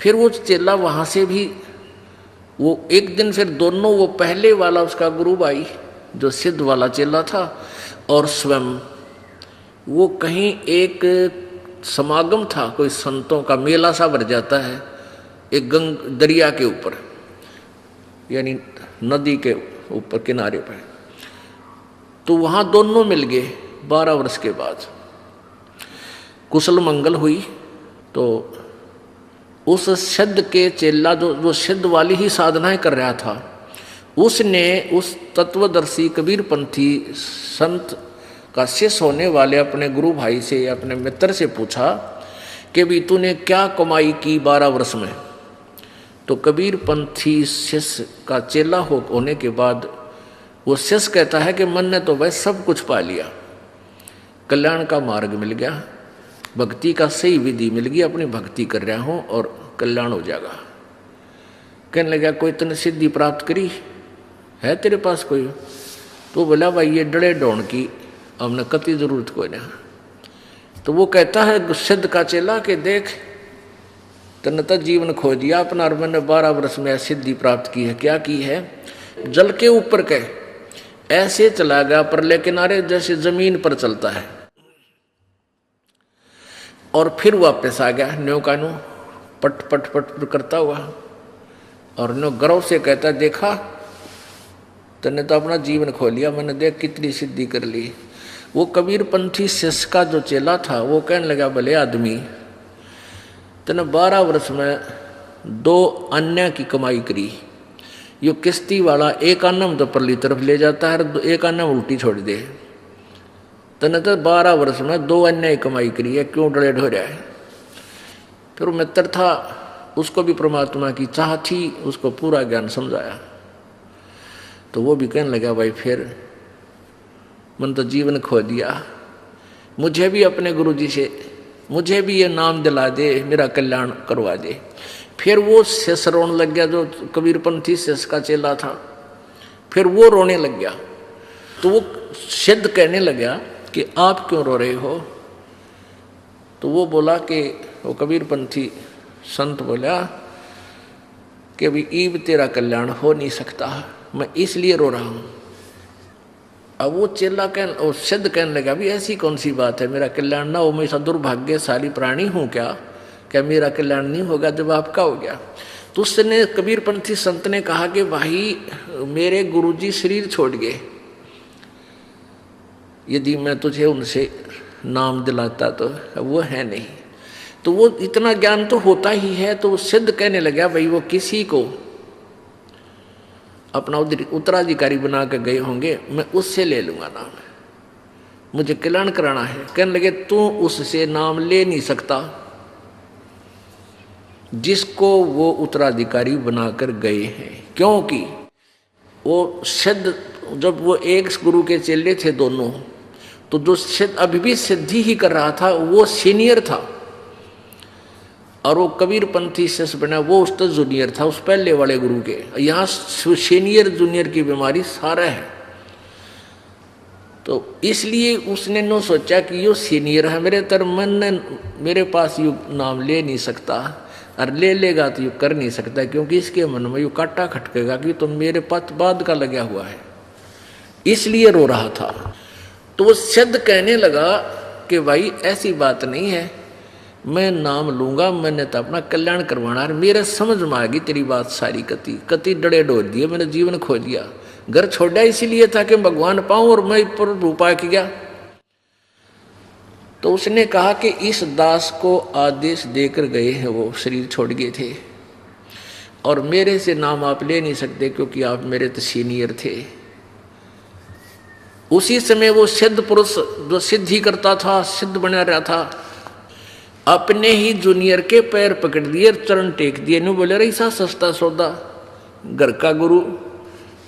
फिर वो चेला वहाँ से भी वो एक दिन फिर दोनों, वो पहले वाला उसका गुरु भाई जो सिद्ध वाला चेला था और स्वयं वो कहीं एक समागम था, कोई संतों का मेला सा भर जाता है एक दरिया के ऊपर, यानी नदी के ऊपर किनारे पर। तो वहाँ दोनों मिल गए 12 वर्ष के बाद। कुशल मंगल हुई तो उस सिद्ध के चेला जो सिद्ध वाली ही साधनाएं कर रहा था, उसने उस तत्वदर्शी कबीरपंथी संत का शिष्य होने वाले अपने गुरु भाई से, अपने मित्र से पूछा कि भी तूने क्या कमाई की 12 वर्ष में। तो कबीरपंथी शिष्य का चेला होने के बाद वो शिष्य कहता है कि मन ने तो वह सब कुछ पा लिया, कल्याण का मार्ग मिल गया, भक्ति का सही विधि मिल गई, अपनी भक्ति कर रहा हूँ और कल्याण हो जाएगा। कहने लगा कोई तूने सिद्धि प्राप्त करी है तेरे पास कोई? तो बोला भाई ये डड़े डोन की हमने कति जरूरत कोई नहीं। तो वो कहता है सिद्ध का चेला कि देख तने तो जीवन खो दिया अपना, और मैंने 12 वर्ष में सिद्धि प्राप्त की है। क्या की है? जल के ऊपर के ऐसे चला गया परले किनारे जैसे जमीन पर चलता है, और फिर वापस आ गया न्यो का न्यो पट पट पट करता हुआ, और न्यो गर्व से कहता देखा तने तो अपना जीवन खो लिया, मैंने देख कितनी सिद्धि कर ली। वो कबीरपंथी शिष्य का जो चेला था वो कहने लगा भले आदमी तने 12 वर्ष में 2 अन्य की कमाई करी, यो किश्ती वाला एक आना में तो परली तरफ ले जाता है, एक आना में उल्टी छोड़ दे, तने तो 12 वर्ष में 2 अन्य कमाई करी है, क्यों डरे ढो रहा है? फिर वो मित्र था, उसको भी परमात्मा की चाह थी, उसको पूरा ज्ञान समझाया। तो वो भी कहने लगा भाई फिर मन तो जीवन खो दिया, मुझे भी अपने गुरुजी से मुझे भी ये नाम दिला दे, मेरा कल्याण करवा दे। फिर वो शिष्य रोने लग गया जो कबीरपंथी शिष्य का चेला था, फिर वो रोने लग गया। तो वो सिद्ध कहने लगा कि आप क्यों रो रहे हो? तो वो बोला कि वो कबीरपंथी संत बोला कि अभी ईब तेरा कल्याण हो नहीं सकता, मैं इसलिए रो रहा हूँ। अब वो चेला वो सिद्ध कहने लगा भी ऐसी कौन सी बात है, मेरा कल्याण ना हो, मैं ऐसा दुर्भाग्यशाली प्राणी हूँ क्या मेरा कल्याण नहीं होगा जब आपका हो गया? तो उसने कबीरपंथी संत ने कहा कि भाई मेरे गुरुजी शरीर छोड़ गए, यदि मैं तुझे उनसे नाम दिलाता तो वो है नहीं। तो वो इतना ज्ञान तो होता ही है। तो वो सिद्ध कहने लगा भाई वो किसी को अपना उत्तराधिकारी बना के गए होंगे, मैं उससे ले लूंगा नाम, मुझे कल्याण कराना है। कहने लगे तू उससे नाम ले नहीं सकता जिसको वो उत्तराधिकारी बनाकर गए हैं, क्योंकि वो सिद्ध जब वो एक गुरु के चेले थे दोनों, तो जो सिद्ध अभी भी सिद्धि ही कर रहा था वो सीनियर था, और वो कबीरपंथी शिष्य बना वो उस तो जूनियर था उस पहले वाले गुरु के। यहाँ सीनियर जूनियर की बीमारी सारा है। तो इसलिए उसने नो सोचा कि यो सीनियर है मेरे तर मन ने मेरे पास यू नाम ले नहीं सकता, और ले लेगा तो यू कर नहीं सकता, क्योंकि इसके मन में यू काटा खटकेगा कि तुम मेरे पास बाद का लगा हुआ है, इसलिए रो रहा था। तो वो सिद्ध कहने लगा कि भाई ऐसी बात नहीं है, मैं नाम लूंगा, मैंने तो अपना कल्याण करवाना है। मेरे समझ में आ गई तेरी बात सारी, कति डड़े डोल दिए, मैंने जीवन खो दिया, घर छोड़ा इसीलिए था कि भगवान पाऊं, और मैं पर रूपा किया। तो उसने कहा कि इस दास को आदेश देकर गए हैं, वो शरीर छोड़ गए थे, और मेरे से नाम आप ले नहीं सकते क्योंकि आप मेरे तो सीनियर थे। उसी समय वो सिद्ध पुरुष जो सिद्धि करता था, सिद्ध बना रहा था, अपने ही जूनियर के पैर पकड़ दिए, चरण टेक दिए, नु बोले रही सा सस्ता सौदा, घर का गुरु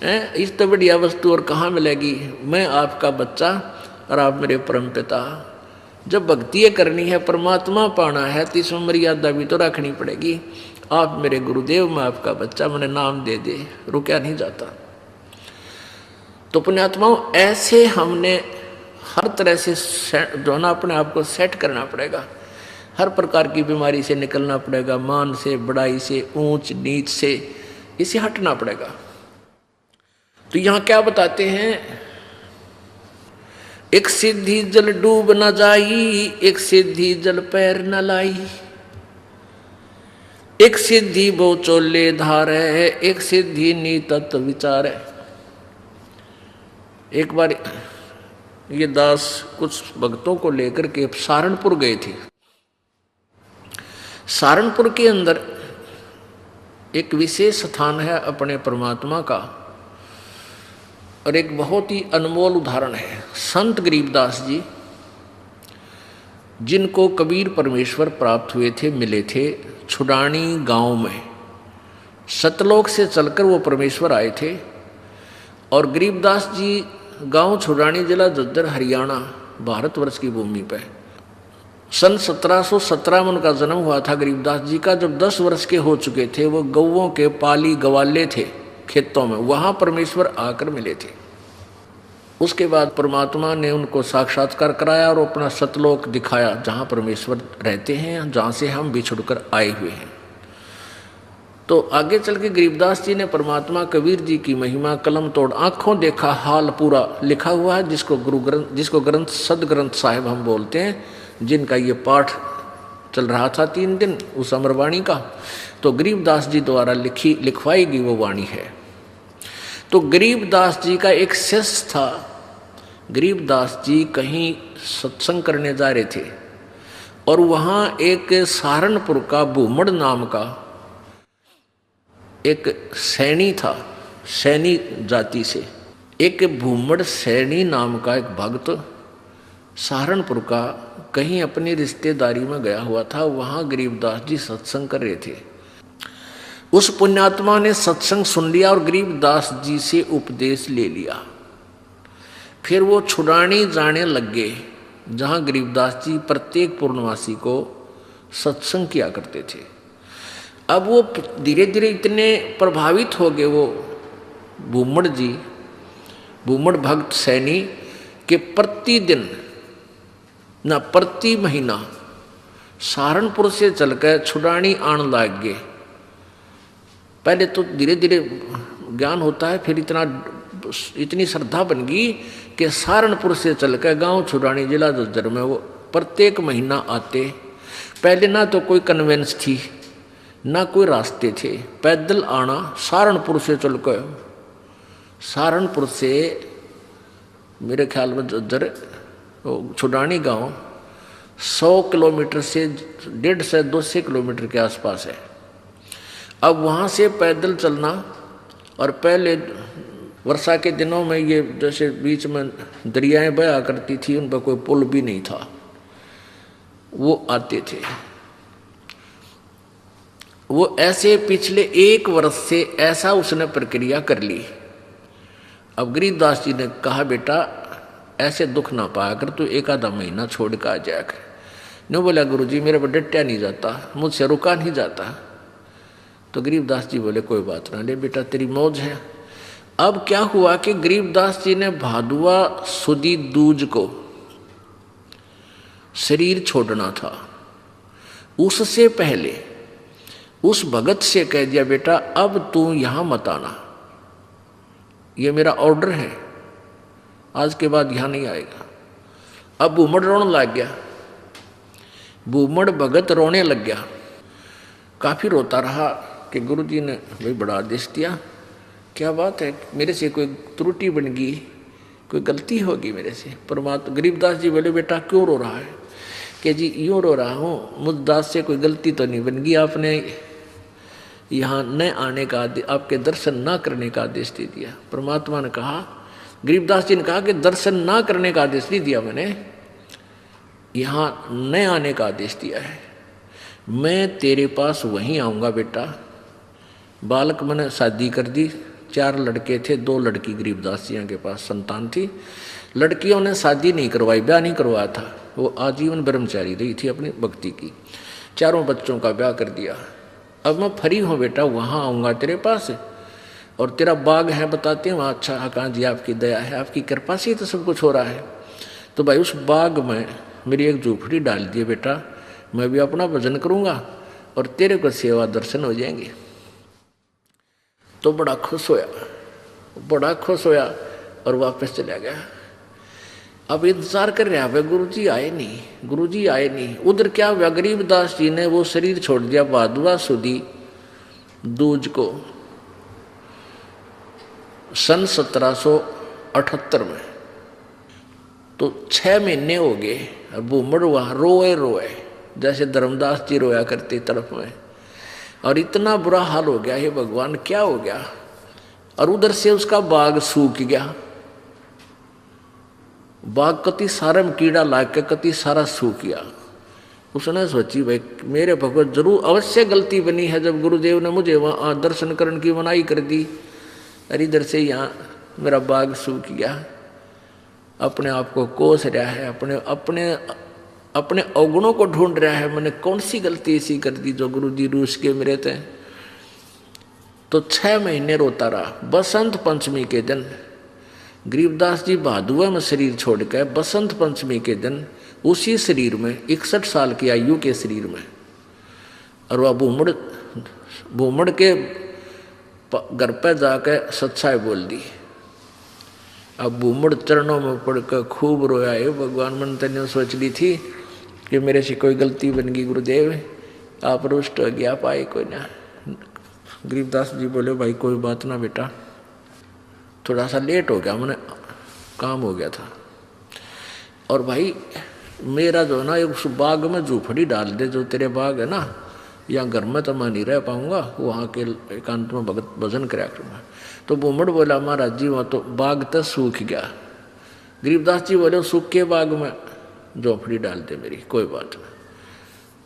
है, इस तो बढ़िया वस्तु और कहाँ मिलेगी, मैं आपका बच्चा और आप मेरे परम पिता। जब भक्ति करनी है, परमात्मा पाना है, तो इसमें मर्यादा भी तो रखनी पड़ेगी। आप मेरे गुरुदेव, मैं आपका बच्चा, मैंने नाम दे दे, रुका नहीं जाता। तो पुण्यात्माओं ऐसे हमने हर तरह से जो ना अपने आप को सेट करना पड़ेगा। हर प्रकार की बीमारी से निकलना पड़ेगा, मान से, बड़ाई से, ऊंच नीच से, इसे हटना पड़ेगा। तो यहां क्या बताते हैं, एक सिद्धि जल डूब न जाई, एक सिद्धि जल पैर न लाई, एक सिद्धि बो चोले धार है, एक सिद्धि नीतत विचार है। एक बार ये दास कुछ भक्तों को लेकर के सहारनपुर गए थे। सहारनपुर के अंदर एक विशेष स्थान है अपने परमात्मा का, और एक बहुत ही अनमोल उदाहरण है। संत गरीबदास जी, जिनको कबीर परमेश्वर प्राप्त हुए थे, मिले थे छुडानी गांव में। सतलोक से चलकर वो परमेश्वर आए थे, और गरीबदास जी गांव छुडानी, जिला झज्जर, हरियाणा, भारतवर्ष की भूमि पर सन 1717 में उनका जन्म हुआ था। गरीबदास जी का जब 10 वर्ष के हो चुके थे, वो गौवों के पाली गवाले थे खेतों में, वहां परमेश्वर आकर मिले थे। उसके बाद परमात्मा ने उनको साक्षात्कार कराया और अपना सतलोक दिखाया, जहां परमेश्वर रहते हैं, जहां से हम बिछुड़कर आए हुए हैं। तो आगे चल के गरीबदास जी ने परमात्मा कबीर जी की महिमा कलम तोड़ आंखों देखा हाल पूरा लिखा हुआ है, जिसको ग्रंथ सदग्रंथ साहिब हम बोलते हैं, जिनका ये पाठ चल रहा था 3 दिन उस अमरवाणी का। तो गरीबदास जी द्वारा लिखवाई गई वो वाणी है। तो गरीबदास जी का एक शिष्य था। गरीबदास जी कहीं सत्संग करने जा रहे थे, और वहाँ एक सहारनपुर का भूमड़ नाम का एक सैनी था, सैनी जाति से एक भूमड़ सैनी नाम का एक भक्त सहारनपुर का कहीं अपनी रिश्तेदारी में गया हुआ था। वहाँ गरीबदास जी सत्संग कर रहे थे। उस पुण्यात्मा ने सत्संग सुन लिया और गरीबदास जी से उपदेश ले लिया। फिर वो छुड़ानी जाने लग गए, जहाँ गरीबदास जी प्रत्येक पूर्णमासी को सत्संग किया करते थे। अब वो धीरे धीरे इतने प्रभावित हो गए वो भूमड़ जी, भूमड़ भक्त सैनी, के प्रतिदिन ना प्रति महीना सहारनपुर से चलकर छुड़ानी आने लग गए। पहले तो धीरे धीरे ज्ञान होता है, फिर इतनी श्रद्धा बन गई कि सहारनपुर से चलकर गांव छुड़ानी, जिला झज्जर में वो प्रत्येक महीना आते। पहले ना तो कोई कन्वेंस थी, ना कोई रास्ते थे, पैदल आना। सहारनपुर से चलकर, सहारनपुर से मेरे ख्याल में झज्जर छुड़ानी गांव 100 किलोमीटर से 150 से 200 किलोमीटर के आसपास है। अब वहाँ से पैदल चलना, और पहले वर्षा के दिनों में ये जैसे बीच में दरियाएं बहा करती थी, उन पर कोई पुल भी नहीं था, वो आते थे। वो ऐसे पिछले 1 वर्ष से ऐसा उसने प्रक्रिया कर ली। अब गरीबदास जी ने कहा, बेटा ऐसे दुख ना पाया कर, तू 1 आधा महीना छोड़ कर आ जाया कर। नहीं बोला, गुरुजी मेरे पर डटया नहीं जाता, मुझसे रुका नहीं जाता। तो गरीबदास जी बोले, कोई बात ना, ले बेटा तेरी मौज है। अब क्या हुआ कि गरीबदास जी ने भादुआ सुदी दूज को शरीर छोड़ना था। उससे पहले उस भगत से कह दिया, बेटा अब तू यहां मत आना, ये मेरा ऑर्डर है, आज के बाद यहां नहीं आएगा। अब भूमड़ रोने लग गया, भूमड़ भगत रोने लग गया। काफी रोता रहा कि गुरुजी ने भाई बड़ा आदेश दिया, क्या बात है, मेरे से कोई त्रुटि बन गई, कोई गलती होगी मेरे से। परमात्मा गरीबदास जी बोले, बेटा क्यों रो रहा है? कि जी यूँ रो रहा हूँ, मुझदास से कोई गलती तो नहीं बन गई, आपने यहाँ न आने का, आपके दर्शन ना करने का आदेश दे दिया। परमात्मा ने कहा, गरीबदास जी ने कहा कि दर्शन ना करने का आदेश नहीं दिया मैंने, यहाँ न आने का आदेश दिया है। मैं तेरे पास वहीं आऊँगा बेटा। बालक मैंने शादी कर दी, 4 लड़के थे, 2 लड़की गरीबदास जी के पास संतान थी। लड़कियों ने शादी नहीं करवाई, ब्याह नहीं करवाया था, वो आजीवन ब्रह्मचारी रही थी अपनी भक्ति की। 4 बच्चों का ब्याह कर दिया। अब मैं फ्री हूँ बेटा, वहाँ आऊँगा तेरे पास, और तेरा बाग है बताते हैं वहाँ। अच्छा हाँ जी, आपकी दया है, आपकी कृपा से ही तो सब कुछ हो रहा है। तो भाई उस बाग में मेरी एक झूपड़ी डाल दिए बेटा, मैं भी अपना भजन करूँगा और तेरे को सेवा दर्शन हो जाएंगे। तो बड़ा खुश होया और वापस चला गया। अब इंतजार कर रहा है, गुरुजी आए नहीं। उधर क्या हुआ, गरीबदास जी ने वो शरीर छोड़ दिया भादुआ सुदी दूज को सन 1778 में। तो 6 महीने हो गए। अब भूमड़ वहां रोए जैसे धर्मदास जी रोया करते तरफ में, और इतना बुरा हाल हो गया, हे भगवान क्या हो गया। और उधर से उसका बाग सूख गया, बाग कति सारे में कीड़ा लाग के कति सारा सूख गया। उसने सोची भाई मेरे भगवत जरूर अवश्य गलती बनी है जब गुरुदेव ने मुझे वहाँ दर्शन करने की मनाही कर दी, और इधर से यहाँ मेरा बाग सूख गया। अपने आप को कोस रहा है, अपने अवगुणों को ढूंढ रहा है, मैंने कौन सी गलती ऐसी कर दी जो गुरु जी रूस के मेरे थे। तो 6 महीने रोता रहा। बसंत पंचमी के दिन गरीबदास जी भादुआ में शरीर छोड़ के बसंत पंचमी के दिन उसी शरीर में 61 साल की आयु के शरीर में, और वह भूमड़ के घर पर जाकर सच्चाई बोल दी। अब भूमड़ चरणों में पड़कर खूब रोया, है भगवान मन तेने सोच ली थी कि मेरे से कोई गलती बन गई गुरुदेव, आप रुष्ट हो गया, पाए कोई ना। गरीबदास जी बोले भाई कोई बात ना बेटा, थोड़ा सा लेट हो गया, मैंने काम हो गया था। और भाई मेरा जो ना उस बाग में झूपड़ी डाल दे, जो तेरे बाग है ना, या घर में तो मैं नहीं रह पाऊंगा, वहाँ के एकांत में भगत भजन कराया करूँगा। तो भूमड़ बोला महाराज जी वहाँ तो बाग तो सूख गया। गरीबदास जी बोले सूख के बाग में झोपड़ी डाल दे मेरी, कोई बात नहीं।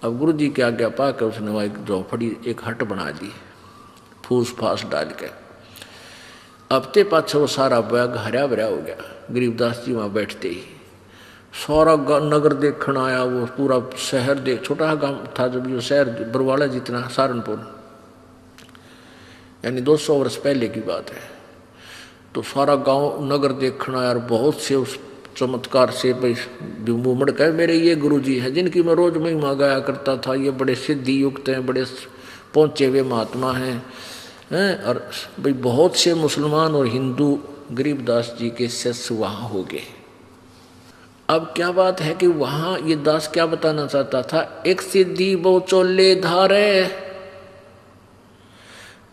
अब गुरु जी की आज्ञा पाकर उसने वहाँ एक झोपड़ी एक हट बना दी फूस फास डाल के। अब ते पाछे वो सारा बाग हरा भरा हो गया। गरीबदास जी वहाँ बैठते ही सारा नगर देखने आया, वो पूरा शहर देख, छोटा गांव था जब ये शहर बरवाड़ा जितना, सहारनपुर, यानी 200 वर्ष पहले की बात है। तो सारा गांव नगर देखना आया, और बहुत से उस चमत्कार से भाई भूमड़ कहे मेरे ये गुरुजी हैं जिनकी मैं रोज महिमा गाया करता था, ये बड़े सिद्धि युक्त हैं, बड़े पहुँचे हुए महात्मा हैं, और भाई बहुत से मुसलमान और हिंदू गरीबदास जी के शिष्य वहाँ हो गए। अब क्या बात है कि वहाँ ये दास क्या बताना चाहता था, एक सिद्धि बहु चोले धारे,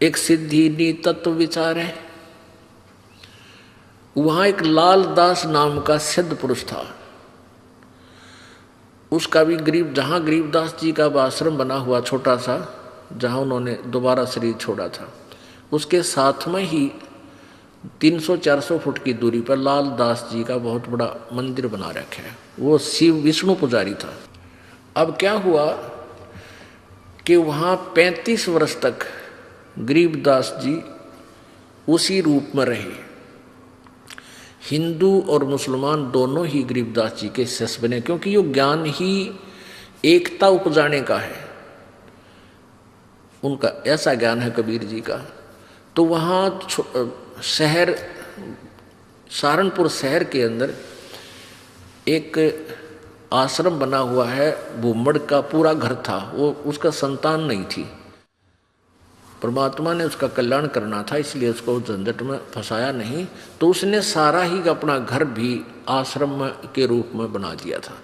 एक सिद्धि नी तत्व विचारे। वहां एक लाल दास नाम का सिद्ध पुरुष था, उसका भी जहां गरीबदास जी का आश्रम बना हुआ छोटा सा, जहां उन्होंने दोबारा शरीर छोड़ा था, उसके साथ में ही 300-400 फुट की दूरी पर लाल दास जी का बहुत बड़ा मंदिर बना रखा है। वो शिव विष्णु पुजारी था। अब क्या हुआ कि वहां 35 वर्ष तक गरीबदास जी उसी रूप में रहे। हिंदू और मुसलमान दोनों ही गरीबदास जी के शिष्य बने, क्योंकि ये ज्ञान ही एकता उपजाने का है, उनका ऐसा ज्ञान है कबीर जी का। तो वहाँ शहर सहारनपुर शहर के अंदर एक आश्रम बना हुआ है, भूमड़ का पूरा घर था, वो उसका संतान नहीं थी, परमात्मा ने उसका कल्याण करना था, इसलिए उसको झंझट में फंसाया नहीं। तो उसने सारा ही अपना घर भी आश्रम के रूप में बना दिया था।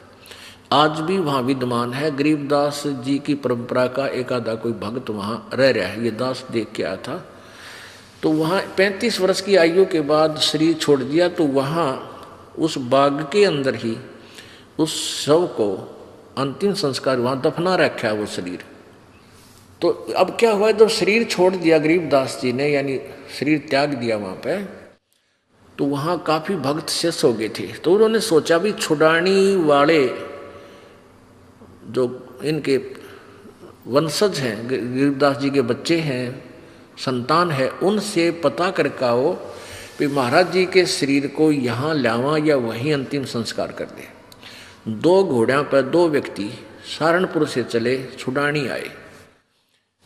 आज भी वहाँ विद्यमान है। गरीबदास जी की परंपरा का एक आधा कोई भक्त वहाँ रह रहा है, ये दास देख के आया था। तो वहाँ 35 वर्ष की आयु के बाद शरीर छोड़ दिया, तो वहाँ उस बाग के अंदर ही उस शव को अंतिम संस्कार वहाँ दफना रखा है वो शरीर। तो अब क्या हुआ, जब शरीर छोड़ दिया गरीबदास जी ने, यानी शरीर त्याग दिया वहाँ पे, तो वहाँ काफ़ी भक्त शिष्य हो गए थे। तो उन्होंने सोचा भी छुड़ानी वाले जो इनके वंशज हैं, गरीबदास जी के बच्चे हैं, संतान है, उनसे पता करके आओ कि महाराज जी के शरीर को यहाँ लावा या वहीं अंतिम संस्कार कर दे। 2 घोड़ों पर 2 व्यक्ति सहारनपुर से चले, छुड़ानी आए।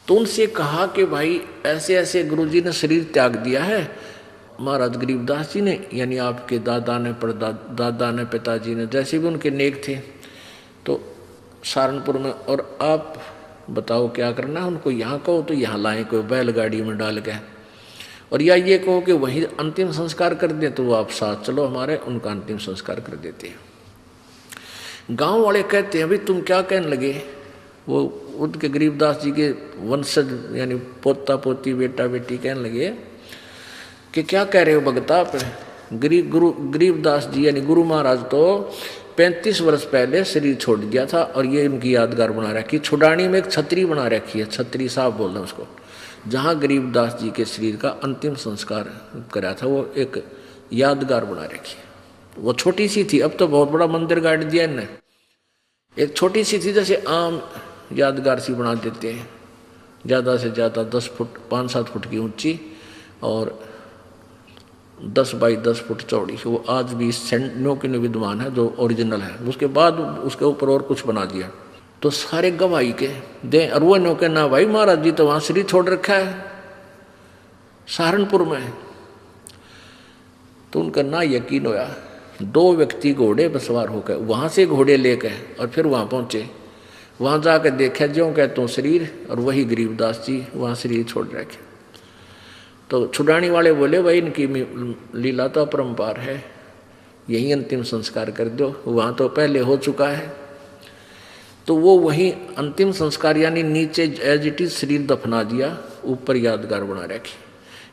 तो उनसे कहा कि भाई ऐसे ऐसे गुरुजी ने शरीर त्याग दिया है, महाराज गरीबदास जी ने, यानी आपके दादा ने, परदादा ने, पिताजी ने, जैसे भी उनके नेक थे। तो सहारनपुर में, और आप बताओ क्या करना है उनको, यहाँ कहो तो यहाँ लाएं कोई बैलगाड़ी में डाल के, और या ये कहो कि वही अंतिम संस्कार कर दे, तो वो आप साथ चलो हमारे, उनका अंतिम संस्कार कर देते हैं। गांव वाले कहते हैं भाई तुम क्या कहने लगे, वो उनके गरीबदास जी के वंशज यानी पोता पोती बेटा बेटी कहने लगे कि क्या कह रहे हो भगता आप, गरीबदास जी यानी गुरु महाराज तो 35 वर्ष पहले शरीर छोड़ दिया था और ये इनकी यादगार बना रखी। छुडानी में एक छतरी बना रखी है, छतरी साहब बोल रहे हैं उसको, जहाँ गरीबदास जी के शरीर का अंतिम संस्कार करा था, वो एक यादगार बना रखी है। वो छोटी सी थी, अब तो बहुत बड़ा मंदिर गाड़ दिया इनने, एक छोटी सी थी जैसे आम यादगार सी बना देते हैं, ज़्यादा से ज़्यादा 10 फुट 5-7 फुट की ऊंची और 10 बाई 10 फुट चौड़ी। वो आज भी सेंटनों के विद्वान है जो ओरिजिनल है। उसके बाद उसके ऊपर और कुछ बना दिया, तो सारे गवाही के दे अरुणों के ना भाई महाराज जी तो वहाँ शरीर छोड़ रखा है सहारनपुर में। तो उनका ना यकीन होया, 2 व्यक्ति घोड़े पर सवार होकर वहाँ से घोड़े लेकर और फिर वहाँ पहुँचे, वहाँ जाकर देखा जो कहते शरीर, और वही गरीबदास जी वहाँ शरीर छोड़ रखे। तो छुड़ानी वाले बोले भाई इनकी लीला तो अपरंपार है, यही अंतिम संस्कार कर दो, वहाँ तो पहले हो चुका है। तो वो वही अंतिम संस्कार यानी नीचे एज इट इज शरीर दफना दिया, ऊपर यादगार बना रखी।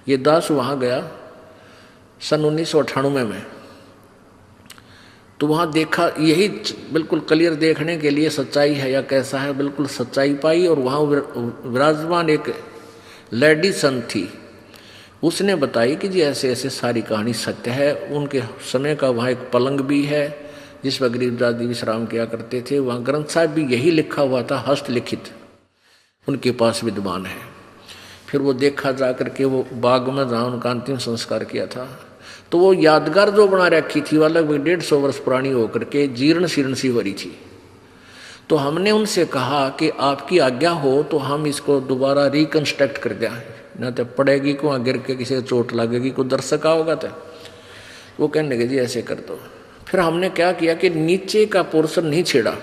ये दास वहाँ गया सन 1998 में, तो वहाँ देखा, यही बिल्कुल क्लियर देखने के लिए सच्चाई है या कैसा है, बिल्कुल सच्चाई पाई। और वहाँ विराजमान एक लेडी संत थी, उसने बताई कि जी ऐसे ऐसे सारी कहानी सत्य है। उनके समय का वहाँ एक पलंग भी है जिस पर गरीबदास जी विश्राम किया करते थे। वहाँ ग्रंथ साहब भी यही लिखा हुआ था, हस्तलिखित उनके पास विद्वान है। फिर वो देखा जा करके वो बाग में जहाँ उनका अंतिम संस्कार किया था, तो वो यादगार जो बना रखी थी वह लगभग 150 वर्ष पुरानी होकर के जीर्ण शीर्ण सी हो रही थी। तो हमने उनसे कहा कि आपकी आज्ञा हो तो हम इसको दोबारा रिकन्स्ट्रक्ट कर दें, न तो पड़ेगी को गिर के किसी चोट लगेगी, कोई दर्शक होगा तो। वो कहने लगे जी ऐसे कर दो। फिर हमने क्या किया कि नीचे का पोर्शन नहीं छेड़ा,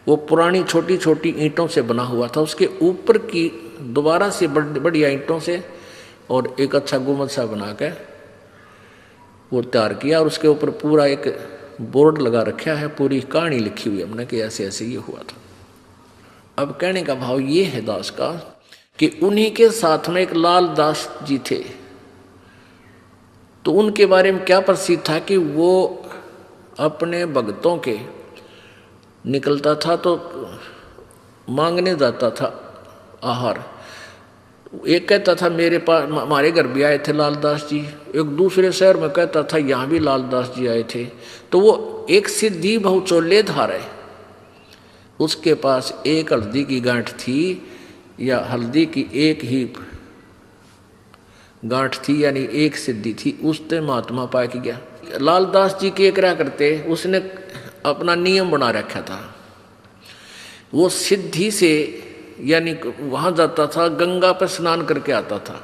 वो पुरानी छोटी छोटी ईंटों से बना हुआ था, उसके ऊपर की दोबारा से बढ़िया ईंटों से और एक अच्छा गुम्बद सा बना के वो तैयार किया, और उसके ऊपर पूरा एक बोर्ड लगा रखा है, पूरी कहानी लिखी हुई हमने कि ऐसे ऐसे ये हुआ था। अब कहने का भाव ये है दास का कि उन्हीं के साथ में एक लाल दास जी थे, तो उनके बारे में क्या प्रसिद्ध था कि वो अपने भक्तों के निकलता था तो मांगने जाता था आहार। एक कहता था मेरे पास हमारे घर भी आए थे लालदास जी, एक दूसरे शहर में कहता था यहाँ भी लालदास जी आए थे। तो वो एक सिद्धि बहुचोलेधार है, उसके पास एक हल्दी की गांठ थी या हल्दी की एक ही गांठ थी, यानी एक सिद्धि थी, उससे महात्मा पाया गया। लालदास जी के क्या करते, उसने अपना नियम बना रखा था, वो सिद्धि से यानी वहाँ जाता था, गंगा पर स्नान करके आता था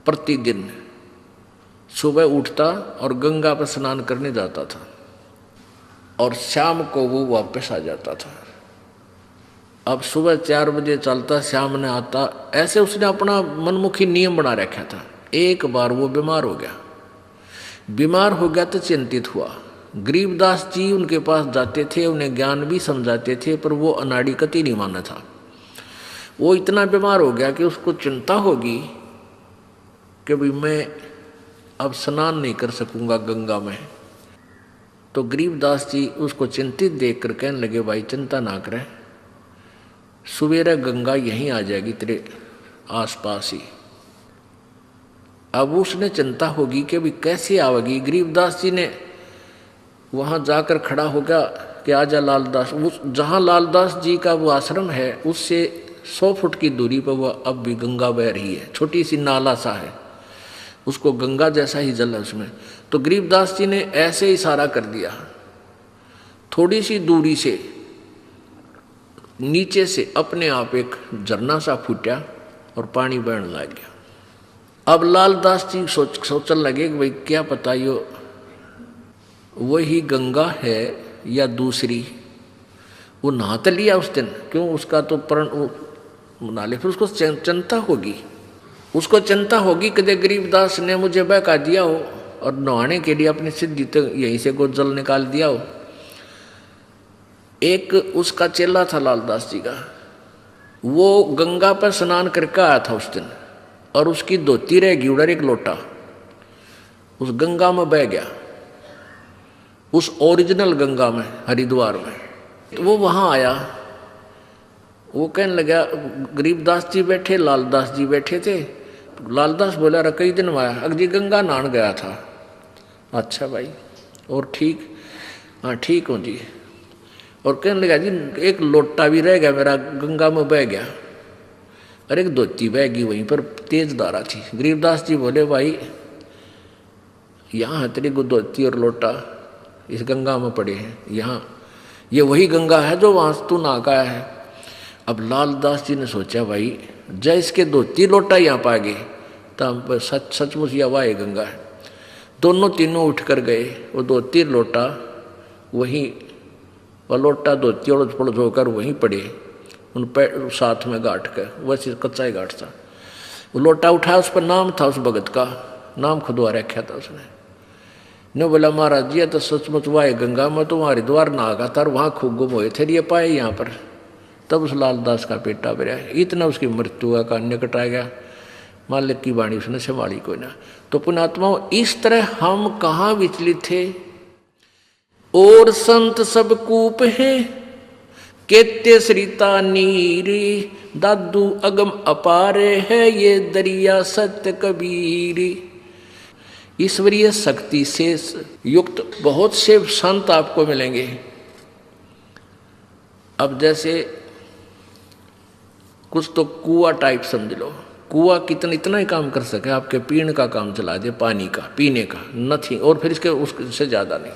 प्रतिदिन, सुबह उठता और गंगा पर स्नान करने जाता था और शाम को वो वापस आ जाता था। अब सुबह 4 बजे चलता, शाम ने आता, ऐसे उसने अपना मनमुखी नियम बना रखा था। एक बार वो बीमार हो गया, बीमार हो गया तो चिंतित हुआ। गरीबदास जी उनके पास जाते थे, उन्हें ज्ञान भी समझाते थे, पर वो अनाड़ी कति नहीं माना था। वो इतना बीमार हो गया कि उसको चिंता होगी कि भाई मैं अब स्नान नहीं कर सकूंगा गंगा में। तो गरीबदास जी उसको चिंतित देख कर कहने लगे भाई चिंता ना करें, सवेरे गंगा यहीं आ जाएगी तेरे आसपास ही। अब उसने चिंता होगी कि भाई कैसे आवेगी। गरीबदास जी ने वहां जाकर खड़ा हो गया कि आजा लालदास। उस जहां लालदास जी का वो आश्रम है उससे 100 फुट की दूरी पर वह अब भी गंगा बह रही है, छोटी सी नाला सा है, उसको गंगा जैसा ही जल है उसमें। तो गरीबदास जी ने ऐसे इशारा कर दिया, थोड़ी सी दूरी से नीचे से अपने आप एक झरना सा फूटा और पानी बहने लग गया। अब लालदास जी सोचने लगे कि भाई क्या पता यो वही गंगा है या दूसरी। वो नहा तो लिया उस दिन, क्यों उसका तो प्रण बना ले, फिर उसको चिंता होगी, उसको चिंता होगी कि गरीबदास ने मुझे बहका दिया हो और नहाने के लिए अपनी सिद्धि तो यहीं से को जल निकाल दिया हो। एक उसका चेला था लालदास जी का, वो गंगा पर स्नान करके आया था उस दिन, और उसकी धोती रह गई उधर एक लोटा, उस गंगा में बह गया, उस ओरिजिनल गंगा में हरिद्वार में। तो वो वहां आया, वो कहने लगा, गरीबदास जी बैठे, लालदास जी बैठे थे। लालदास बोला, अरे कई दिन में आया, अगली गंगा नहान गया था। अच्छा भाई, और ठीक? हाँ ठीक हूँ जी। और कहने लगा, जी एक लोटा भी रह गया मेरा, गंगा में बह गया, अरे एक धोती बह गई वहीं पर, तेज धारा थी। गरीबदास जी बोले, भाई यहाँ तेरी धोती और लोटा इस गंगा में पड़े हैं, यहाँ ये वही गंगा है जो वहां तू नहा का है। अब लालदास जी ने सोचा, भाई जय इसके धोती लोटा यहाँ पा गए तो सचमुच या वाह गंगा है। दोनों तीनों उठ कर गए, वो धोती लोटा वहीं, वह लोटा धोती और पड़ धोकर वहीं पड़े, उन पैर साथ में गांठ कर, वैसे कच्चा ही गांठ था। वो लोटा उठाया, उस पर नाम था उस भगत का, नाम खुदवा रखा था उसने। ने बोला, महाराज जी तो सचमुच वाह गंगा में तो वहाँ हरिद्वार नहा था और वहाँ खूब गुम हुए थे, ये पाए यहाँ पर। तब उस लालदास का पेटा भरा, इतना उसकी मृत्यु का निकट आ गया। मालिक की वाणी उसने संभाली कोई ना। तो पुण्यात्माओं, इस तरह हम कहाँ विचलित थे। और संत सब कूप है, केते सरिता नीरी, दादू अगम अपारे है, ये दरिया सत्य कबीरी। ईश्वरीय शक्ति से युक्त बहुत से संत आपको मिलेंगे। अब जैसे कुछ तो कुआ टाइप समझ लो, कुआ कितना इतना ही काम कर सके, आपके पीने का काम चला दे, पानी का पीने का नथिंग, और फिर इसके उससे ज्यादा नहीं।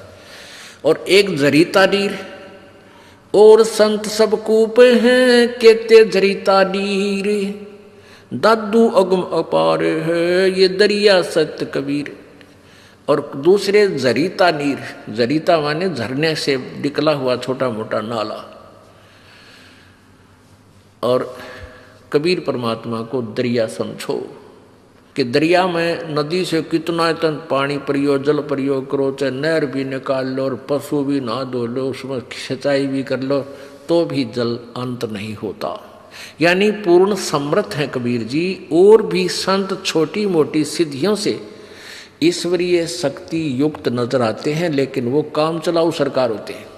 और एक जरीता नीर, और संत सब कूप हैं, केते जरीता नीर, दादू अगम अपार है, ये दरिया सत्य कबीर। और दूसरे जरीता नीर, जरीता माने झरने से निकला हुआ छोटा मोटा नाला। और कबीर परमात्मा को दरिया समझो कि दरिया में नदी से कितना तन पानी परियो, जल प्रयोग करो, चाहे नहर भी निकाल लो और पशु भी नहा धो लो, उसमें सिंचाई भी कर लो, तो भी जल अंत नहीं होता। यानी पूर्ण समर्थ है कबीर जी। और भी संत छोटी मोटी सिद्धियों से ईश्वरीय शक्ति युक्त नजर आते हैं, लेकिन वो काम चलाऊ सरकार होते हैं।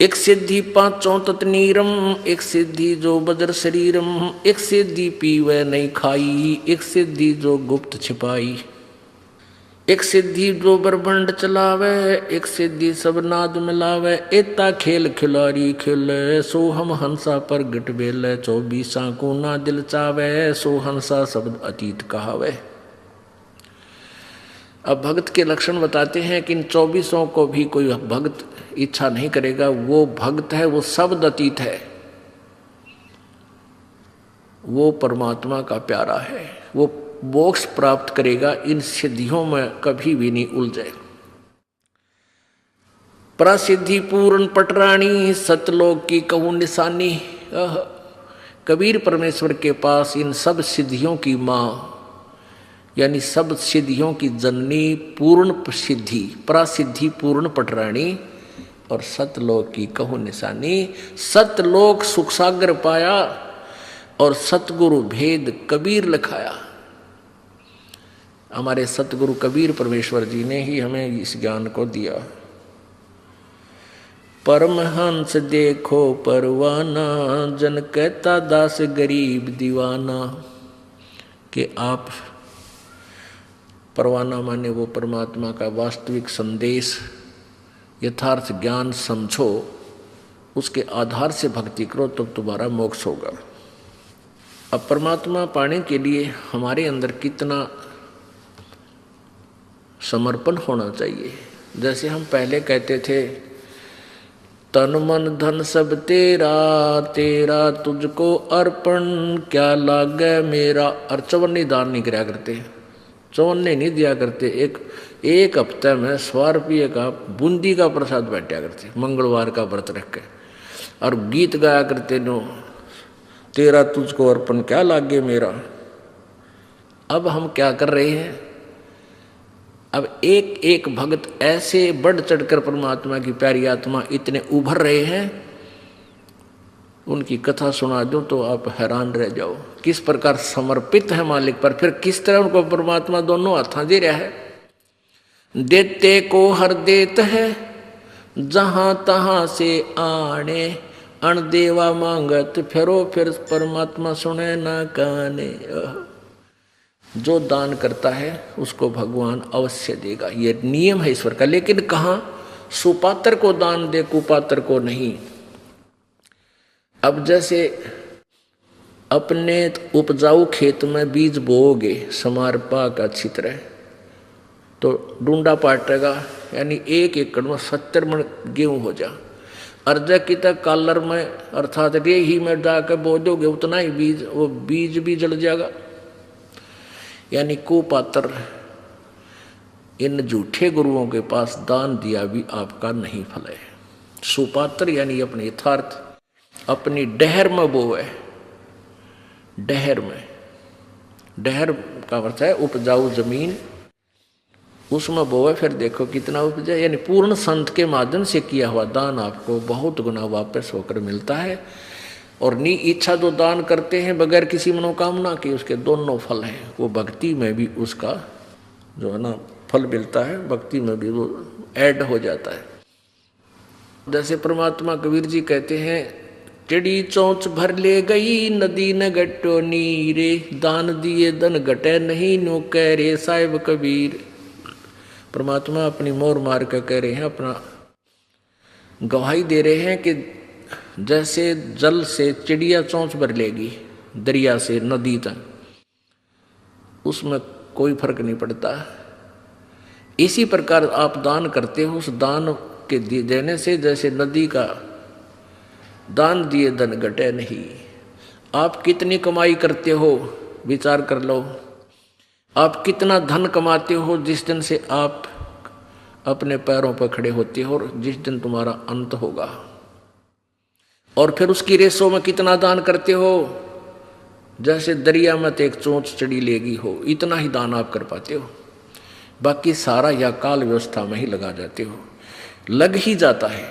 एक सिद्धि पांचों तत्नीरम, एक सिद्धि जो बजर शरीरम, एक सिद्धि पीवे नहीं खाई, एक सिद्धि जो गुप्त छिपाई, एक सिद्धि जो ब्रह्मांड चलावे, एक सिद्धि सब नाद मिलावे, एता खेल खिलाड़ी खेले, सो हम हंसा पर गट बेले, 24 को ना दिल चावे, सो हंसा शब्द अतीत कहावे। अब भक्त के लक्षण बताते हैं कि इन 24 को भी कोई भक्त इच्छा नहीं करेगा, वो भक्त है, वो शब्द अतीत है, वो परमात्मा का प्यारा है, वो मोक्ष प्राप्त करेगा, इन सिद्धियों में कभी भी नहीं उलझे। प्रसिद्धि पूर्ण पटरानी, सतलोक की कहूँ निशानी। कबीर परमेश्वर के पास इन सब सिद्धियों की माँ, यानी सब सिद्धियों की जननी, पूर्ण सिद्धि, प्रसिद्धि पूर्ण पटरानी, और सतलोक की कहूँ निशानी। सतलोक सुख सागर पाया और सतगुरु भेद कबीर लिखाया। हमारे सतगुरु कबीर परमेश्वर जी ने ही हमें इस ज्ञान को दिया। परमहंस देखो परवाना, जन कहता दास गरीब दीवाना। कि आप परवाना माने वो परमात्मा का वास्तविक संदेश, यथार्थ ज्ञान समझो, उसके आधार से भक्ति करो, तब तुम्हारा मोक्ष होगा। अब परमात्मा पाने के लिए हमारे अंदर कितना समर्पण होना चाहिए। जैसे हम पहले कहते थे, तन मन धन सब तेरा, तेरा तुझको अर्पण, क्या लागे मेरा। और चवन्नी दान नहीं कराया करते, चवन्ने नहीं दिया करते। एक हफ्ते में 100 रुपये का बूंदी का प्रसाद बैठा करते, मंगलवार का व्रत रख के। और गीत गाया करते नो, तेरा तुझको अर्पण क्या लागे मेरा। अब हम क्या कर रहे हैं, अब एक एक भक्त ऐसे बढ़ चढ़कर परमात्मा की प्यारी आत्मा इतने उभर रहे हैं, उनकी कथा सुना दो तो आप हैरान रह जाओ, किस प्रकार समर्पित है मालिक पर, फिर किस तरह उनको परमात्मा दोनों हाथों दे रहा है। देते को हर देत है जहां तहां से आने, अणदेवा मांगत फिरो फिर परमात्मा सुने ना काने। जो दान करता है उसको भगवान अवश्य देगा, ये नियम है ईश्वर का। लेकिन कहाँ, सुपात्र को दान दे, कुपात्र को नहीं। अब जैसे अपने उपजाऊ खेत में बीज बोओगे, समार पाक अच्छी तरह, तो डूंडा पाटेगा, यानी 1 एकड़ में 70 मन गेहूं हो जा। अर्जा की तक कालर में अर्थात रे ही में जाकर बो दोगे उतना ही बीज, वो बीज भी जल जाएगा। यानी कुपात्र इन झूठे गुरुओं के पास दान दिया भी आपका नहीं फल है। सुपात्र यानी अपने यथार्थ अपनी डहर में बोए, डहर में, डहर का अर्थ है उपजाऊ जमीन, उसमें बोए, फिर देखो कितना उपजा। यानी पूर्ण संत के माध्यम से किया हुआ दान आपको बहुत गुना वापस होकर मिलता है। और नी इच्छा जो दान करते हैं बगैर किसी मनोकामना के, उसके दोनों फल हैं। वो भक्ति में भी उसका जो है ना फल मिलता है, भक्ति में भी वो ऐड हो जाता है। जैसे परमात्मा कबीर जी कहते हैं, चिड़ी चोंच भर ले गई नदी न गट्टो नीरे, दान दिए धन घटे नहीं नो कह रे साहिब कबीर। परमात्मा अपनी मोर मार कर कह रहे हैं, अपना गवाही दे रहे हैं कि जैसे जल से चिड़िया चोंच भर लेगी दरिया से नदी तक, उसमें कोई फर्क नहीं पड़ता। इसी प्रकार आप दान करते हो, उस दान के देने से जैसे नदी का दान दिए धन घटे नहीं। आप कितनी कमाई करते हो विचार कर लो, आप कितना धन कमाते हो जिस दिन से आप अपने पैरों पर खड़े होते हो और जिस दिन तुम्हारा अंत होगा। और फिर उसकी रेसों में कितना दान करते हो, जैसे दरिया में तो एक चोंच चढ़ी लेगी हो, इतना ही दान आप कर पाते हो। बाकी सारा या काल व्यवस्था में ही लगा जाते हो, लग ही जाता है।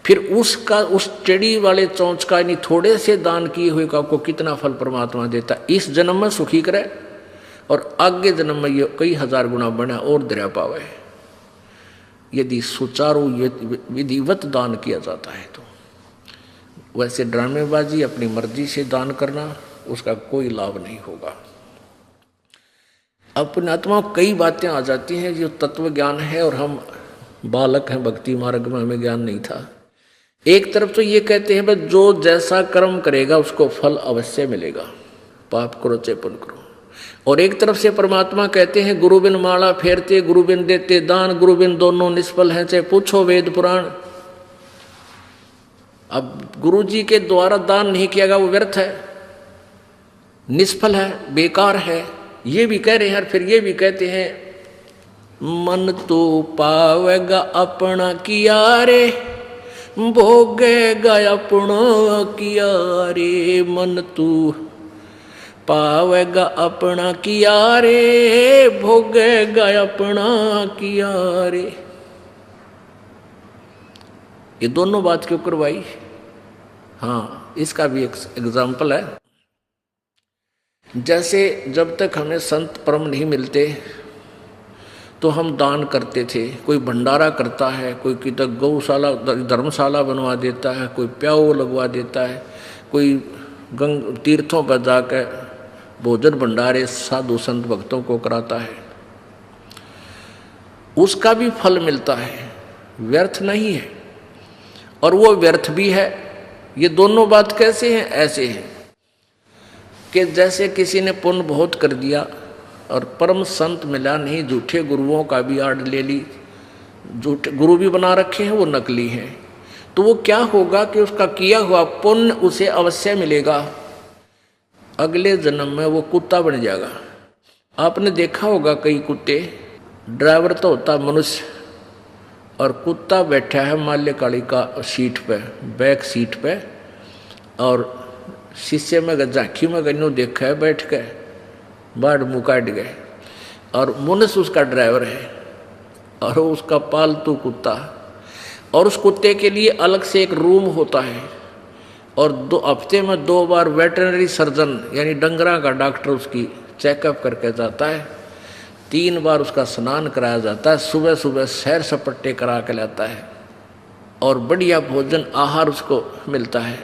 फिर उसका उस चढ़ी वाले चोंच का यानी थोड़े से दान किए हुए का आपको कितना फल परमात्मा देता। इस जन्म में सुखी करे और आगे जन्म में ये कई हजार गुना बना और दरिया पावे, यदि सुचारू विधिवत दान किया जाता है तो। वैसे ड्रामेबाजी अपनी मर्जी से दान करना, उसका कोई लाभ नहीं होगा। अपने आत्मा कई बातें आ जाती हैं जो तत्व ज्ञान है, और हम बालक हैं, भक्ति मार्ग में हमें ज्ञान नहीं था। एक तरफ तो ये कहते हैं बस जो जैसा कर्म करेगा उसको फल अवश्य मिलेगा, पाप करो चाहे पुण्य करो। और एक तरफ से परमात्मा कहते हैं गुरु बिन माला फेरते गुरु बिन देते दान, गुरु बिन दोनों निष्फल हैं चाहे पूछो वेद पुराण। अब गुरु जी के द्वारा दान नहीं किया गया वो व्यर्थ है, निष्फल है, बेकार है, ये भी कह रहे हैं। फिर ये भी कहते हैं मन तो पावेगा अपना किया रे, भोगेगा अपना किया रे। मन तू पावेगा अपना किया रे, भोगेगा अपना किया रे। ये दोनों बात क्यों करवाई? हाँ, इसका भी एक एग्जाम्पल है। जैसे जब तक हमें संत परम नहीं मिलते तो हम दान करते थे। कोई भंडारा करता है, कोई किधर गौशाला धर्मशाला बनवा देता है, कोई प्याऊ लगवा देता है, कोई तीर्थों पर जाकर भोजन भंडारे साधु संत भक्तों को कराता है, उसका भी फल मिलता है, व्यर्थ नहीं है। और वो व्यर्थ भी है। ये दोनों बात कैसे हैं? ऐसे हैं कि जैसे किसी ने पुण्य बहुत कर दिया और परम संत मिला नहीं, झूठे गुरुओं का भी आड़ ले ली, झूठे गुरु भी बना रखे हैं, वो नकली हैं, तो वो क्या होगा कि उसका किया हुआ पुण्य उसे अवश्य मिलेगा। अगले जन्म में वो कुत्ता बन जाएगा। आपने देखा होगा कई कुत्ते, ड्राइवर तो होता मनुष्य और कुत्ता बैठा है माल्य काली का सीट पे, बैक सीट पे, और शीशे में झांकी में गन्नू देखा है बैठ के, बाढ़ मुँह काट गए, और मुनस उसका ड्राइवर है और उसका पालतू कुत्ता। और उस कुत्ते के लिए अलग से एक रूम होता है, और 2 हफ्ते में 2 बार वेटरनरी सर्जन यानी डंगरा का डॉक्टर उसकी चेकअप करके जाता है। 3 बार उसका स्नान कराया जाता है, सुबह सुबह सैर सपट्टे करा के लाता है, और बढ़िया भोजन आहार उसको मिलता है।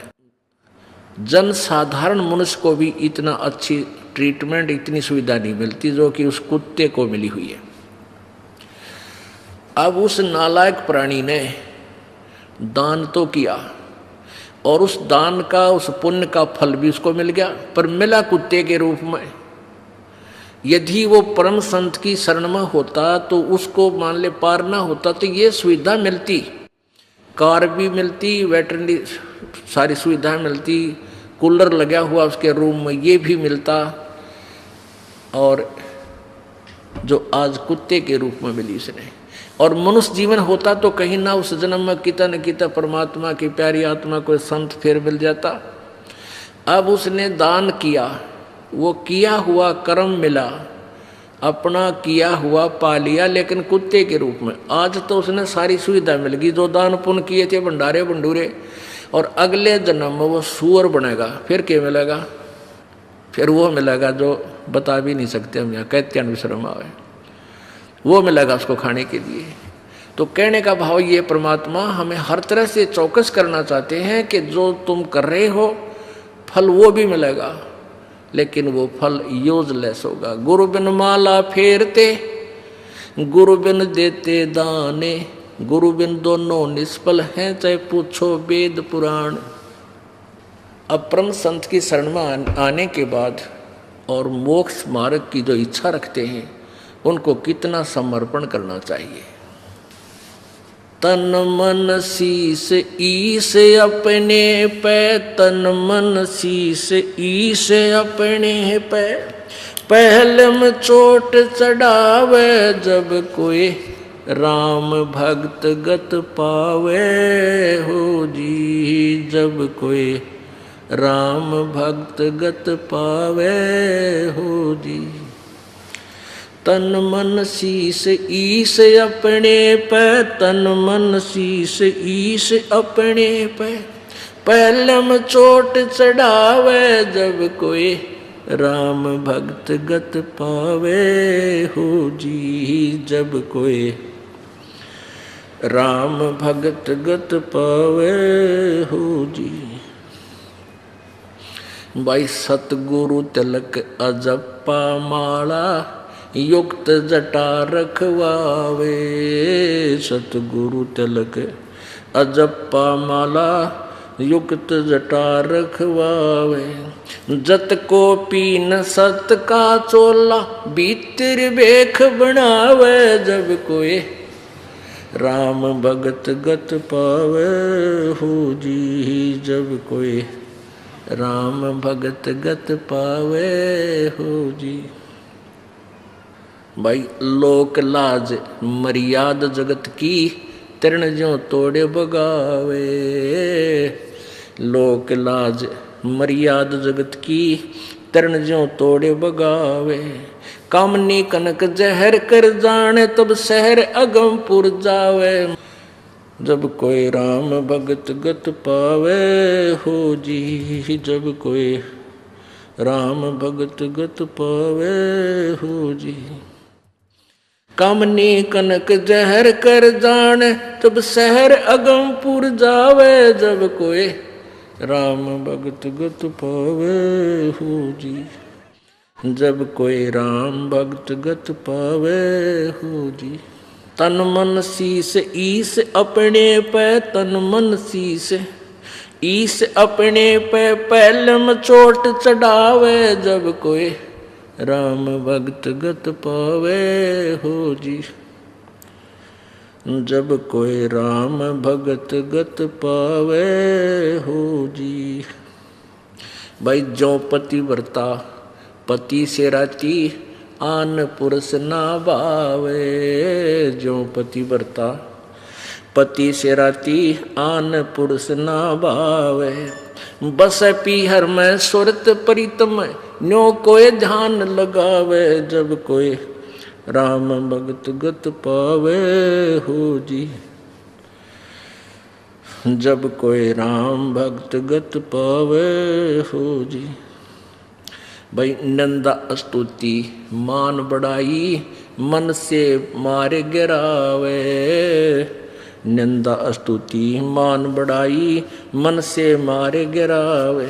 जन साधारण मनुष्य को भी इतना अच्छी ट्रीटमेंट, इतनी सुविधा नहीं मिलती जो कि उस कुत्ते को मिली हुई है। अब उस नालायक प्राणी ने दान तो किया, और उस दान का, उस पुण्य का फल भी उसको मिल गया, पर मिला कुत्ते के रूप में। यदि वो परम संत की शरण में होता तो उसको मान ले पार ना होता तो ये सुविधा मिलती, कार भी मिलती, वेटरनरी सारी सुविधाएं मिलती, कूलर लगा हुआ उसके रूम में ये भी मिलता, और जो आज कुत्ते के रूप में मिली उसने। और मनुष्य जीवन होता तो कहीं ना उस जन्म में किता न किता परमात्मा की प्यारी आत्मा कोई संत फिर मिल जाता। अब उसने दान किया, वो किया हुआ कर्म मिला, अपना किया हुआ पा लिया, लेकिन कुत्ते के रूप में। आज तो उसने सारी सुविधा मिल गई, जो दान पुण्य किए थे भंडारे भंडूरे, और अगले जन्म में वो सूअर बनेगा। फिर क्या मिलेगा? फिर वो मिलेगा जो बता भी नहीं सकते हम, यहाँ कहते विश्रम आवे, वो मिलेगा उसको खाने के लिए। तो कहने का भाव ये, परमात्मा हमें हर तरह से चौकस करना चाहते हैं कि जो तुम कर रहे हो फल वो भी मिलेगा, लेकिन वो फल यूजलेस होगा। गुरु बिन माला फेरते, गुरु बिन देते दाने, गुरु बिन दोनों निष्फल हैं, चाहे पूछो वेद पुराण। अब परम संत की शरण में आने के बाद और मोक्ष मार्ग की जो इच्छा रखते हैं उनको कितना समर्पण करना चाहिए। तन मन शीस ईश अपने पे, तन मन शीस ईश अपने पे, पहले में चोट चढ़ावे जब कोई राम भक्त गत पावे हो जी, जब कोई राम भक्त गत पावे हो जी। तन मन शीस ईश अपने पे, तन मन शीस ईश अपने पे, पहले में चोट चढ़ावे जब कोई राम भक्त गत पावे हो जी, जब कोई राम भक्त गत पावे हो जी। भाई सतगुरु तिलक अजप्पा माला, युक्त जटा रखवावे, सतगुरु तिलक अजप्पा माला, युक्त जटा रखवावे। जत को पीन सत का चोला, भीतर बेख बनावे जब कोई राम भगत गत पावे हो जी, जब कोई राम भगत गत पावे हो जी। भाई लोक लाज मर्याद जगत की, तृण ज्यों तोड़े बगावे, लोक लाज मर्याद जगत की, तृण ज्यों तोड़े बगावे। कामनी कनक जहर कर जाने, तब शहर अगमपुर जावे, जब कोई राम भगत गत पावे हो जी, जब कोई राम भगत गत पावे हो जी। कामनी कनक जहर कर जाने, तब शहर अगमपुर जावे, जब कोई राम भगत गत पावे हो जी, जब कोई राम भक्त गत पावे हो जी। तन मन शीस ईश अपने पे, तन मन शीस ईश अपने पे, पहलम चोट चढ़ावे जब कोई राम भक्त गत पावे हो जी, जब कोई राम भगत गत पावे हो जी। भाई जो पति व्रता पति से राती, आन पुरुष ना भावे, जो पति व्रता पति से राती आन पुरुष ना भावे, बस पीहर में सुरत प्रीतम न्यो कोई ध्यान लगावे, जब कोई राम भगत गत पावे हो जी, जब कोई राम भक्त गत पावे हो जी। भाई नंदा स्तुति मान बढ़ाई मन से मारे गिरावे, निंदा स्तुति मान बढ़ाई मन से मारे गिरावे,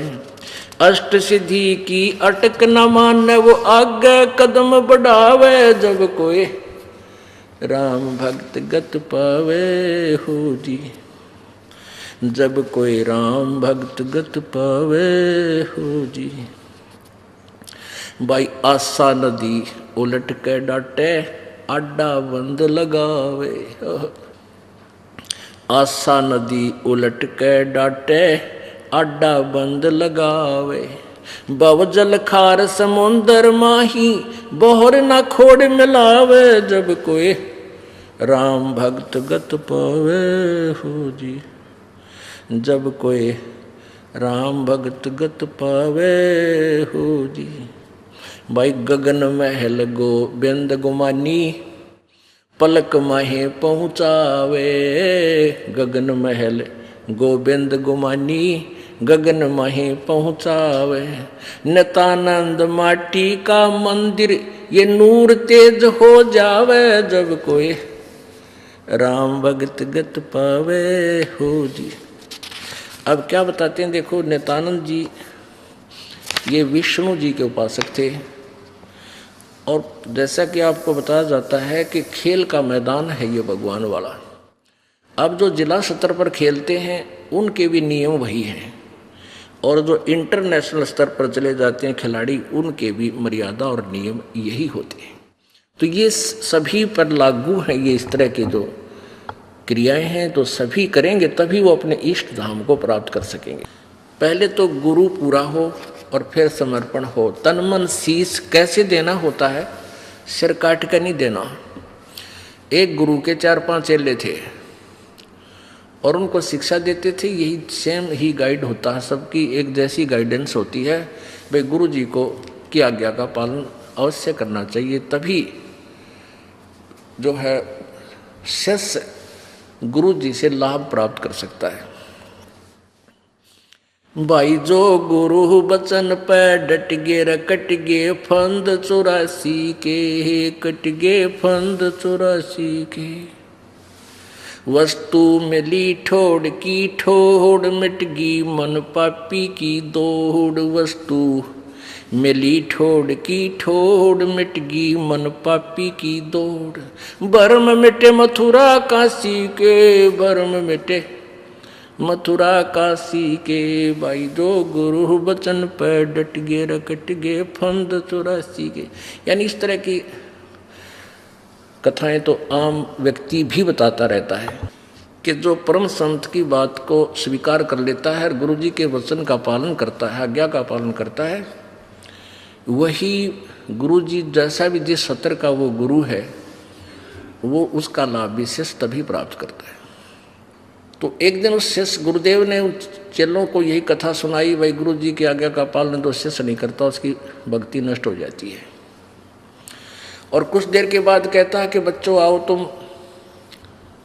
अष्ट सिद्धि की अटक न माने वो आगे कदम बढ़ावे, जब कोई राम भक्त गत पावे हो जी, जब कोई राम भक्त गत पावे हो जी। भाई आशा नदी उलट के डाटे आडा बंद लगावे, आशा नदी उलट के डाटे आडा बंद लगावे, बवजल खार समुंदर माही बोहर ना खोड़ मिलावे, जब कोई राम भक्त गत पावे हो जी, जब कोई राम भक्त गत पावे हो जी। भाई गगन महल गोबिंद गुमानी पलक माहे पहुँचावे, गगन महल गोबिंद गुमानी गगन माहे पहुँचावे, नितानंद माटी का मंदिर ये नूर तेज हो जावे, जब कोई राम भगत गत पावे हो जी। अब क्या बताते हैं, देखो नितानंद जी ये विष्णु जी के उपासक थे, और जैसा कि आपको बताया जाता है कि खेल का मैदान है ये भगवान वाला। अब जो जिला स्तर पर खेलते हैं उनके भी नियम वही हैं, और जो इंटरनेशनल स्तर पर चले जाते हैं खिलाड़ी उनके भी मर्यादा और नियम यही होते हैं। तो ये सभी पर लागू है, ये इस तरह की जो क्रियाएं हैं तो सभी करेंगे तभी वो अपने इष्ट धाम को प्राप्त कर सकेंगे। पहले तो गुरु पूरा हो और फिर समर्पण हो। तन मन शीश कैसे देना होता है, सिर काट कर नहीं देना। एक गुरु के 4-5 चेले थे और उनको शिक्षा देते थे, यही सेम ही गाइड होता है, सबकी एक जैसी गाइडेंस होती है। भाई गुरु जी को की आज्ञा का पालन अवश्य करना चाहिए, तभी जो है शिष्य गुरु जी से लाभ प्राप्त कर सकता है। भाई जो गुरु बचन पे डट गे कट गे फंद 84 के, कट गे फंद 84 के। वस्तु मिली ठोड़ की ठोड़ मिट गी मन पापी की दौड़, वस्तु मिली ठोड़ की ठोड़ मिट गी मन पापी की दौड़। भरम मिटे मथुरा काशी के, भरम मिटे मथुरा काशी के। भाई जो गुरु बचन पर डट गे रकट गे फंद 84 के। यानी इस तरह की कथाएं तो आम व्यक्ति भी बताता रहता है कि जो परम संत की बात को स्वीकार कर लेता है और गुरु जी के वचन का पालन करता है, आज्ञा का पालन करता है, वही गुरु जी जैसा भी जिस सत्र का वो गुरु है वो उसका लाभ विशेष तभी प्राप्त करता है। तो एक दिन उस शिष्य गुरुदेव ने उन चेलों को यही कथा सुनाई, भाई गुरु जी की आज्ञा का पालन तो शिष्य नहीं करता, उसकी भक्ति नष्ट हो जाती है। और कुछ देर के बाद कहता है कि बच्चों आओ, तुम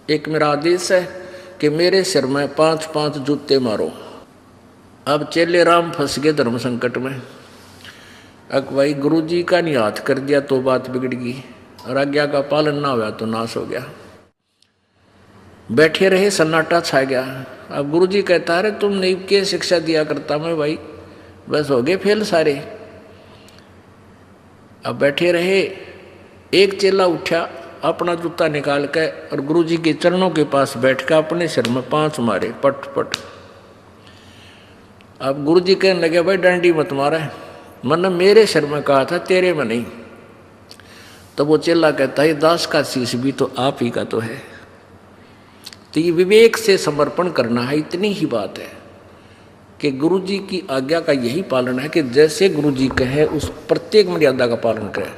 एक मेरा आदेश है कि मेरे सिर में 5-5 जूते मारो। अब चेले राम फंस गए धर्म संकट में। अब भाई गुरु जी का नहीं हाथ कर दिया तो बात बिगड़ गई, और आज्ञा का पालन ना हुआ तो नाश हो गया। बैठे रहे, सन्नाटा छा गया। अब गुरु जी कहता है तुम नहीं के शिक्षा दिया करता मैं, भाई बस हो गए फेल सारे। अब बैठे रहे, एक चेला उठा अपना जूता निकाल के और गुरु जी के चरणों के पास बैठ कर अपने सिर में 5 मारे, पट पट। अब गुरु जी कहने लगे भाई डंडी मत मारा, मैंने मेरे सिर में कहा था तेरे में नहीं। तो वो चेला कहता है दास का शीश भी तो आप ही का तो है। तो ये विवेक से समर्पण करना है, इतनी ही बात है कि गुरु जी की आज्ञा का यही पालन है कि जैसे गुरु जी कहे उस प्रत्येक मर्यादा का पालन करें।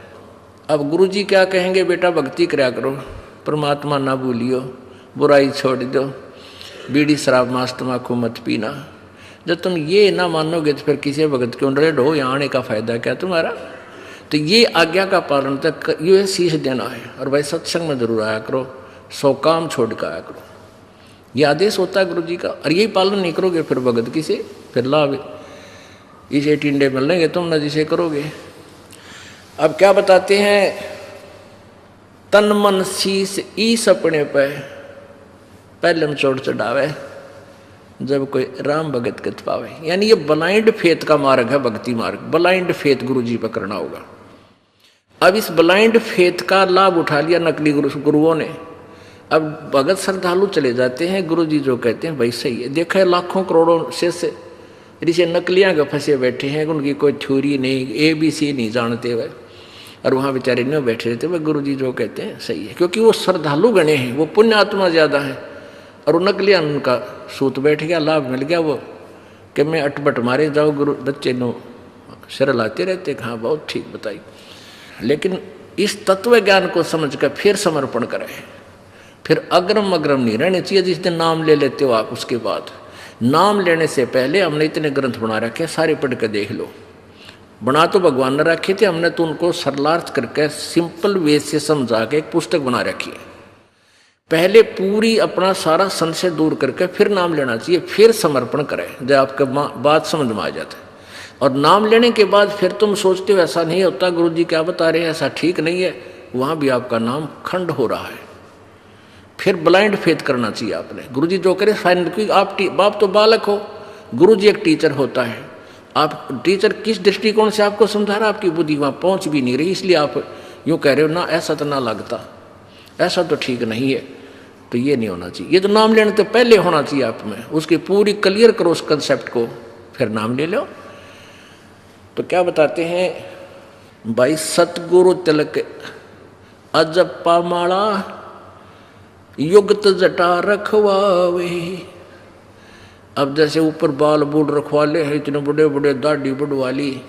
अब गुरु जी क्या कहेंगे, बेटा भक्ति कराया करो, परमात्मा ना भूलियो, बुराई छोड़ दो, बीड़ी शराब मांस तम्बाकू मत पीना। जब तुम ये ना मानोगे तो फिर किसी भगत क्यों रेड हो, यहाँ आने का फायदा क्या तुम्हारा। तो ये आज्ञा का पालन तक ये शीश देना है। और भाई सत्संग में जरूर आया करो, 100 काम छोड़ कर आया करो, ये आदेश होता है गुरु जी का। और यही पालन नहीं करोगे फिर भगत किसे, फिर लाभ इसे टिंडे मिलेंगे तुम न जिसे करोगे। अब क्या बताते हैं, तन मन शीस ईस अपने पे पहले चोट चढ़ावे जब कोई राम भगत कत पावे। यानी ये ब्लाइंड फेथ का मार्ग है, भक्ति मार्ग। ब्लाइंड फेथ गुरु जी पर करना होगा। अब इस ब्लाइंड फेथ का लाभ उठा लिया नकली गुरुओं ने। अब भगत श्रद्धालु चले जाते हैं, गुरु जी जो कहते हैं भाई सही है। देखा है लाखों करोड़ों शिष्य ऋषि नकलियां के फंसे बैठे हैं, उनकी कोई थ्योरी नहीं, ABC नहीं जानते वह, और वहाँ बेचारे नहीं बैठे रहते। वह गुरु जी जो कहते हैं सही है, क्योंकि वो श्रद्धालु गणे हैं, वो पुण्य आत्मा ज़्यादा है। और वो नकलियां उनका सूत बैठ गया, लाभ मिल गया। वो कि मैं अटपट मारे जाओ, गुरु बच्चे नो सिर लाते रहते। हाँ बहुत ठीक बताई। लेकिन इस तत्व ज्ञान को समझ कर फिर समर्पण करें, फिर अग्रम अग्रम नहीं रहने चाहिए। जिस दिन नाम ले लेते हो आप, उसके बाद नाम लेने से पहले हमने इतने ग्रंथ बना रखे, सारे पढ़ कर देख लो। बना तो भगवान ने रखे थे, हमने तो उनको सरलार्थ करके सिंपल वे से समझा के एक पुस्तक बना रखी है। पहले पूरी अपना सारा संशय दूर करके फिर नाम लेना चाहिए, फिर समर्पण करें जब आपका बात समझ में आ जाता है। और नाम लेने के बाद फिर तुम सोचते हो ऐसा नहीं होता, गुरु जी क्या बता रहे हैं ऐसा ठीक नहीं है, वहाँ भी आपका नाम खंड हो रहा है। फिर ब्लाइंड फेथ करना चाहिए आपने। गुरु जी जो करे फाइनल, क्योंकि आप तो बालक हो, गुरु जी एक टीचर होता है। आप टीचर किस दृष्टिकोण से आपको समझा रहा है, आपकी बुद्धि वहाँ पहुँच भी नहीं रही, इसलिए आप यूँ कह रहे हो ना ऐसा तो ना लगता, ऐसा तो ठीक नहीं है। तो ये नहीं होना चाहिए। ये तो नाम लेने तो पहले होना चाहिए आप में, उसकी पूरी क्लियर करो उस कंसेप्ट को, फिर नाम ले लो। तो क्या बताते हैं भाई, सतगुरु तिलक अजब पामाड़ा युक्त जटा रखवावे। अब जैसे ऊपर बाल बूढ़ रखवा ले हैं, इतने बड़े बड़े दाढ़ी बढ़वा ली,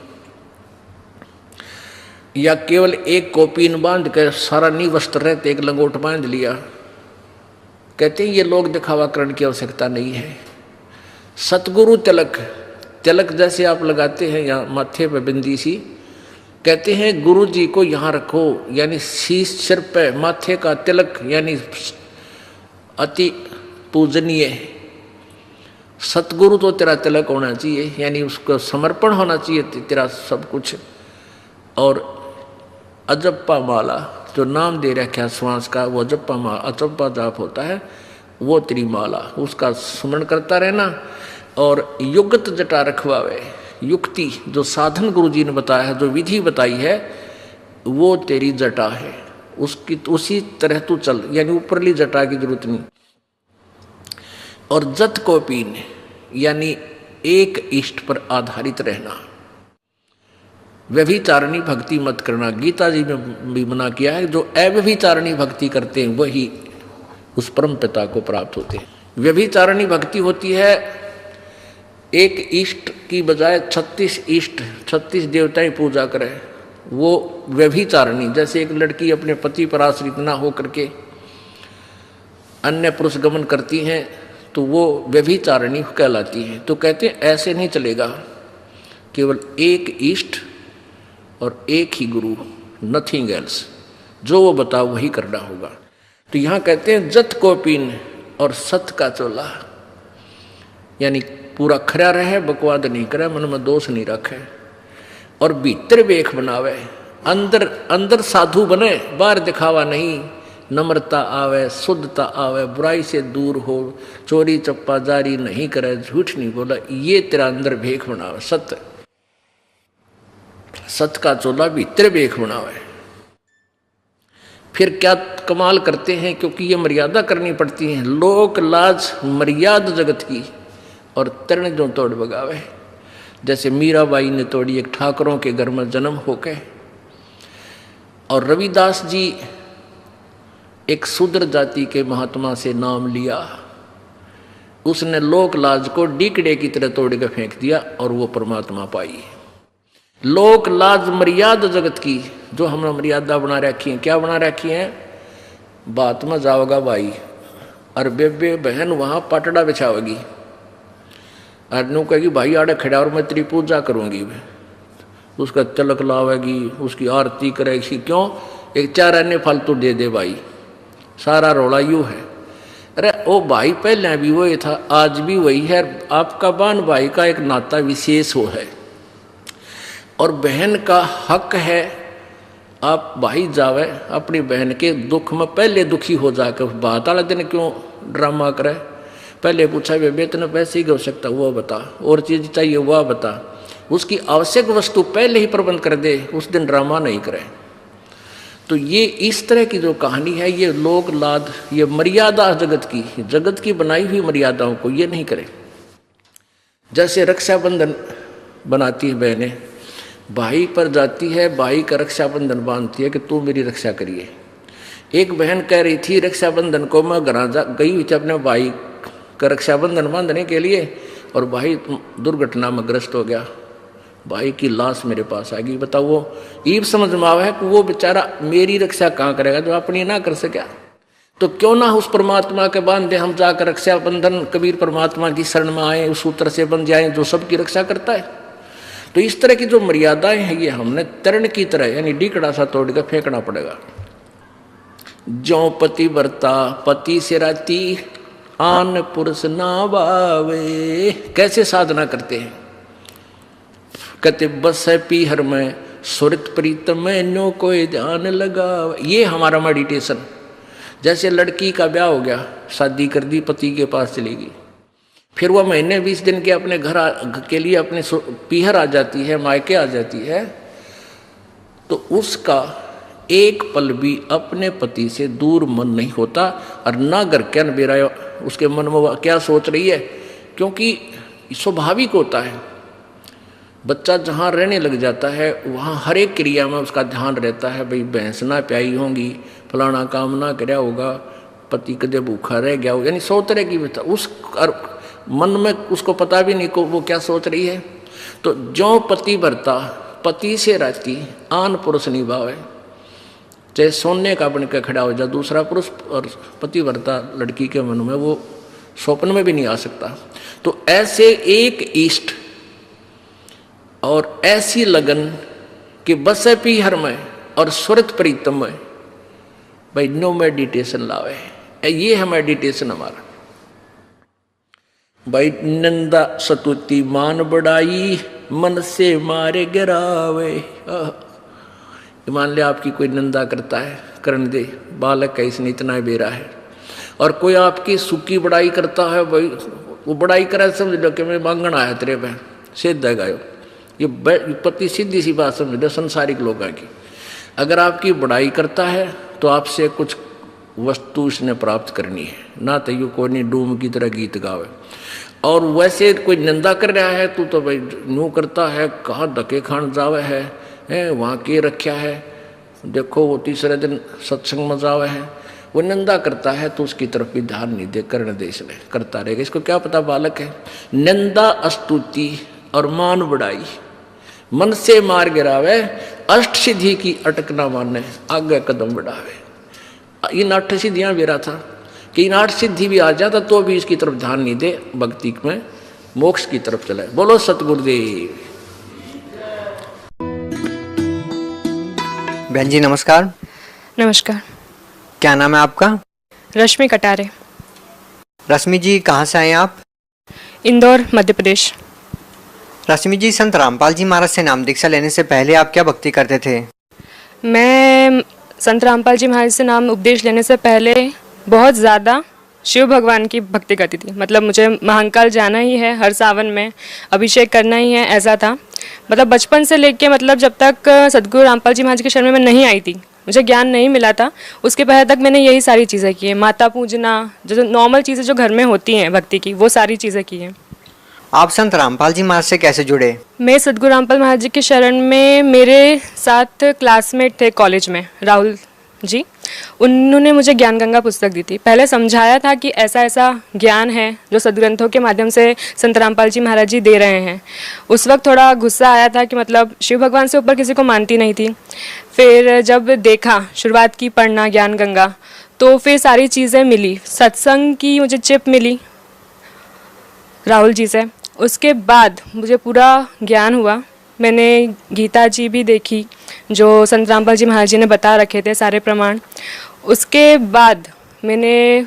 या केवल एक कोपीन बांध कर सारा नहीं वस्त्र रहते एक लंगोट बांध लिया। कहते हैं ये लोग दिखावाकरण की आवश्यकता नहीं है। सतगुरु तिलक, तिलक जैसे आप लगाते हैं यहाँ माथे पे बिंदी सी, कहते हैं गुरु जी को यहाँ रखो, यानी शीश सिर पे माथे का तिलक, यानी अति पूजनीय। सतगुरु तो तेरा तिलक होना चाहिए, यानी उसको समर्पण होना चाहिए तेरा सब कुछ। और अजप्पा माला जो नाम दे रखा है श्वास का, वो अजप्पा माला, अजप्पा जाप होता है, वो तेरी माला, उसका स्मरण करता रहना। और युक्त जटा रखवावे, युक्ति जो साधन गुरु जी ने बताया है, जो विधि बताई है, वो तेरी जटा है, उसकी उसी तरह तू चल, यानी ऊपरली जटा की जरूरत नहीं। और जत को पीन, यानी एक इष्ट पर आधारित रहना। व्यभिचारिणी भक्ति मत करना, गीता जी में भी मना किया है। जो अव्यभिचारिणी भक्ति करते हैं वही उस परम पिता को प्राप्त होते हैं। व्यभिचारिणी भक्ति होती है एक इष्ट की बजाय 36 इष्ट, 36 देवताएं पूजा करे, वो व्यभिचारिणी। जैसे एक लड़की अपने पति पर आश्रित ना हो करके अन्य पुरुष गमन करती हैं, तो वो व्यभिचारिणी कहलाती है। तो कहते हैं ऐसे नहीं चलेगा, केवल एक इष्ट और एक ही गुरु, नथिंग एल्स, जो वो बताओ वही करना होगा। तो यहाँ कहते हैं जत को पीन और सत का चोला, यानी पूरा खरा रहे, बकवाद नहीं करे, मन में दोष नहीं रखे, और भीतर वेख बनावे, अंदर अंदर साधु बने, बाहर दिखावा नहीं। नम्रता आवे, शुद्धता आवे, बुराई से दूर हो, चोरी चप्पा जारी नहीं करे, झूठ नहीं बोला, ये तेरा अंदर भेख बनावे। सत्य, सत्य का चोला भीतर भेख बनावे। फिर क्या कमाल करते हैं, क्योंकि ये मर्यादा करनी पड़ती है। लोक लाज मर्याद जगत की, और तरण जो तोड़ बगावे। जैसे मीराबाई ने तोड़ी एक ठाकरों के घर में जन्म होके, और रविदास जी एक शूद्र जाति के महात्मा से नाम लिया, उसने लोक लाज को डीकड़े की तरह तोड़ के फेंक दिया और वो परमात्मा पाई। लोक लाज मर्यादा जगत की, जो हमने मर्यादा बना रखी है, क्या बना रखी है, बात में जाओगा भाई, और बेबे बहन वहाँ पाटड़ा बिछावेगी और नु कहेगी भाई आड़े खड़ा और मैं तेरी पूजा करूँगी। उसका तिलक लावेगी, उसकी आरती करेगी। क्यों? एक 4 अन्य फालतू दे दे भाई, सारा रोला यूँ है। अरे ओ भाई पहले भी वही था, आज भी वही है। आपका बहन भाई का एक नाता विशेष हो है और बहन का हक है आप भाई जावे अपनी बहन के दुख में पहले दुखी हो जाकर बात वाले दिन क्यों ड्रामा करे। पहले पूछा बेबे इतने पैसे की आवश्यकता वो बता, और चीज़ चाहिए वह बता, उसकी आवश्यक वस्तु पहले ही प्रबंध कर दे, उस दिन ड्रामा नहीं करे। तो ये इस तरह की जो कहानी है ये लोक लाद, ये मर्यादा जगत की बनाई हुई मर्यादाओं को ये नहीं करे। जैसे रक्षाबंधन बनाती है बहनें, भाई पर जाती है, भाई का रक्षाबंधन बांधती है कि तू मेरी रक्षा करिए। एक बहन कह रही थी रक्षाबंधन को मैं गई हुई थी अपने भाई का रक्षाबंधन बांधने के लिए और भाई दुर्घटना में ग्रस्त हो गया, भाई की लाश मेरे पास आ गई। बताओ वो ईब समझ में आवा है कि वो बेचारा मेरी रक्षा कहाँ करेगा जो अपनी ना कर सका। तो क्यों ना उस परमात्मा के बांधे हम जाकर रक्षाबंधन कबीर परमात्मा की शरण में आए, उस सूत्र से बंध जाए जो सबकी रक्षा करता है। तो इस तरह की जो मर्यादाएं हैं ये हमने तरण की तरह यानी डीकड़ा सा तोड़ कर फेंकना पड़ेगा। जो पति बरता पति से राती आन पुरुष ना बावे, कैसे साधना करते हैं। कहते बस है पीहर में सुरत प्रीतम में नो कोई ध्यान लगा। ये हमारा मेडिटेशन। जैसे लड़की का ब्याह हो गया, शादी कर दी, पति के पास चली गई, फिर वह महीने 20 दिन के अपने घर के लिए अपने पीहर आ जाती है, मायके आ जाती है, तो उसका एक पल भी अपने पति से दूर मन नहीं होता और ना घर क्या बेरा उसके मन में क्या सोच रही है, क्योंकि स्वाभाविक होता है। बच्चा जहाँ रहने लग जाता है वहाँ हर एक क्रिया में उसका ध्यान रहता है, भाई भैंस ना प्याई होंगी, फलाना काम ना कराया होगा, पति कदे भूखा रह गया हो, यानी 100 तरह की उस मन में उसको पता भी नहीं को वो क्या सोच रही है। तो जो पति भरता पति से राती आन पुरुष निभावे, चाहे सोने का बन के खड़ा हो जाए दूसरा पुरुष, और पति भरता लड़की के मन में वो स्वप्न में भी नहीं आ सकता। तो ऐसे एक इष्ट और ऐसी लगन कि बसे पीहर में और सुरत प्रीतम में, भाई नो मेडिटेशन लावे। ये है मेडिटेशन हमारा। भाई नंदा सतुति मान बढ़ाई मन से मारे गिरावे। मान लिया आपकी कोई निंदा करता है, करने दे, बालक है इसने इतना बेरा है। और कोई आपकी सुखी बड़ाई करता है, भाई वो बड़ाई करे समझ लो कि मैं मांगण आया तेरे पे, सीधा गायो। ये पति सीधी सी बात समझ लो संसारिक लोगों की। अगर आपकी बड़ाई करता है तो आपसे कुछ वस्तु उसने प्राप्त करनी है, ना तो यू कोई नहीं डूम की तरह गीत गावे। और वैसे कोई निंदा कर रहा है तू तो भाई न्यू करता है, कहाँ धके खान जावे है वहाँ के रखा है, देखो वो तीसरे दिन सत्संग में जावे है, वो निंदा करता है तो उसकी तरफ भी ध्यान नहीं दे, करने दे इसलिए करता रहेगा। इसको क्या पता बालक है। निंदा स्तुति और मान बढ़ाई मन से मार गिरावे, अष्ट सिद्धि की अटक ना माने आगे कदम बढ़ावे। इन 8 सिद्धियां बेरा था कि इन 8 सिद्धि भी आ जाता तो भी इसकी तरफ ध्यान नहीं दे, भक्ति में मोक्ष की तरफ चले। बोलो सतगुरुदेव। बहन जी नमस्कार। नमस्कार। क्या नाम है आपका? रश्मि कटारे। रश्मि जी कहाँ से आए आप? इंदौर मध्य प्रदेश। रश्मि जी, संत रामपाल जी महाराज से नाम दीक्षा लेने से पहले आप क्या भक्ति करते थे? मैं संत रामपाल जी महाराज से नाम उपदेश लेने से पहले बहुत ज़्यादा शिव भगवान की भक्ति करती थी। मतलब मुझे महाकाल जाना ही है, हर सावन में अभिषेक करना ही है, ऐसा था। मतलब बचपन से लेके मतलब जब तक सदगुरु रामपाल जी महाराज के शरण में नहीं आई थी, मुझे ज्ञान नहीं मिला था, उसके पहले तक मैंने यही सारी चीज़ें की है। माता पूजना, जो नॉर्मल चीज़ें जो घर में होती हैं भक्ति की, वो सारी चीज़ें की हैं। आप संत रामपाल जी महाराज से कैसे जुड़े? मैं सदगुरु रामपाल महाराज जी के शरण में, मेरे साथ क्लासमेट थे कॉलेज में राहुल जी, उन्होंने मुझे ज्ञान गंगा पुस्तक दी थी। पहले समझाया था कि ऐसा ऐसा ज्ञान है जो सदग्रंथों के माध्यम से संत रामपाल जी महाराज जी दे रहे हैं। उस वक्त थोड़ा गुस्सा आया था कि मतलब शिव भगवान से ऊपर किसी को मानती नहीं थी। फिर जब देखा, शुरुआत की पढ़ना ज्ञान गंगा, तो फिर सारी चीज़ें मिली, सत्संग की मुझे चिप मिली राहुल जी से। उसके बाद मुझे पूरा ज्ञान हुआ। मैंने गीता जी भी देखी जो संत रामपाल जी महाराज जी ने बता रखे थे सारे प्रमाण। उसके बाद मैंने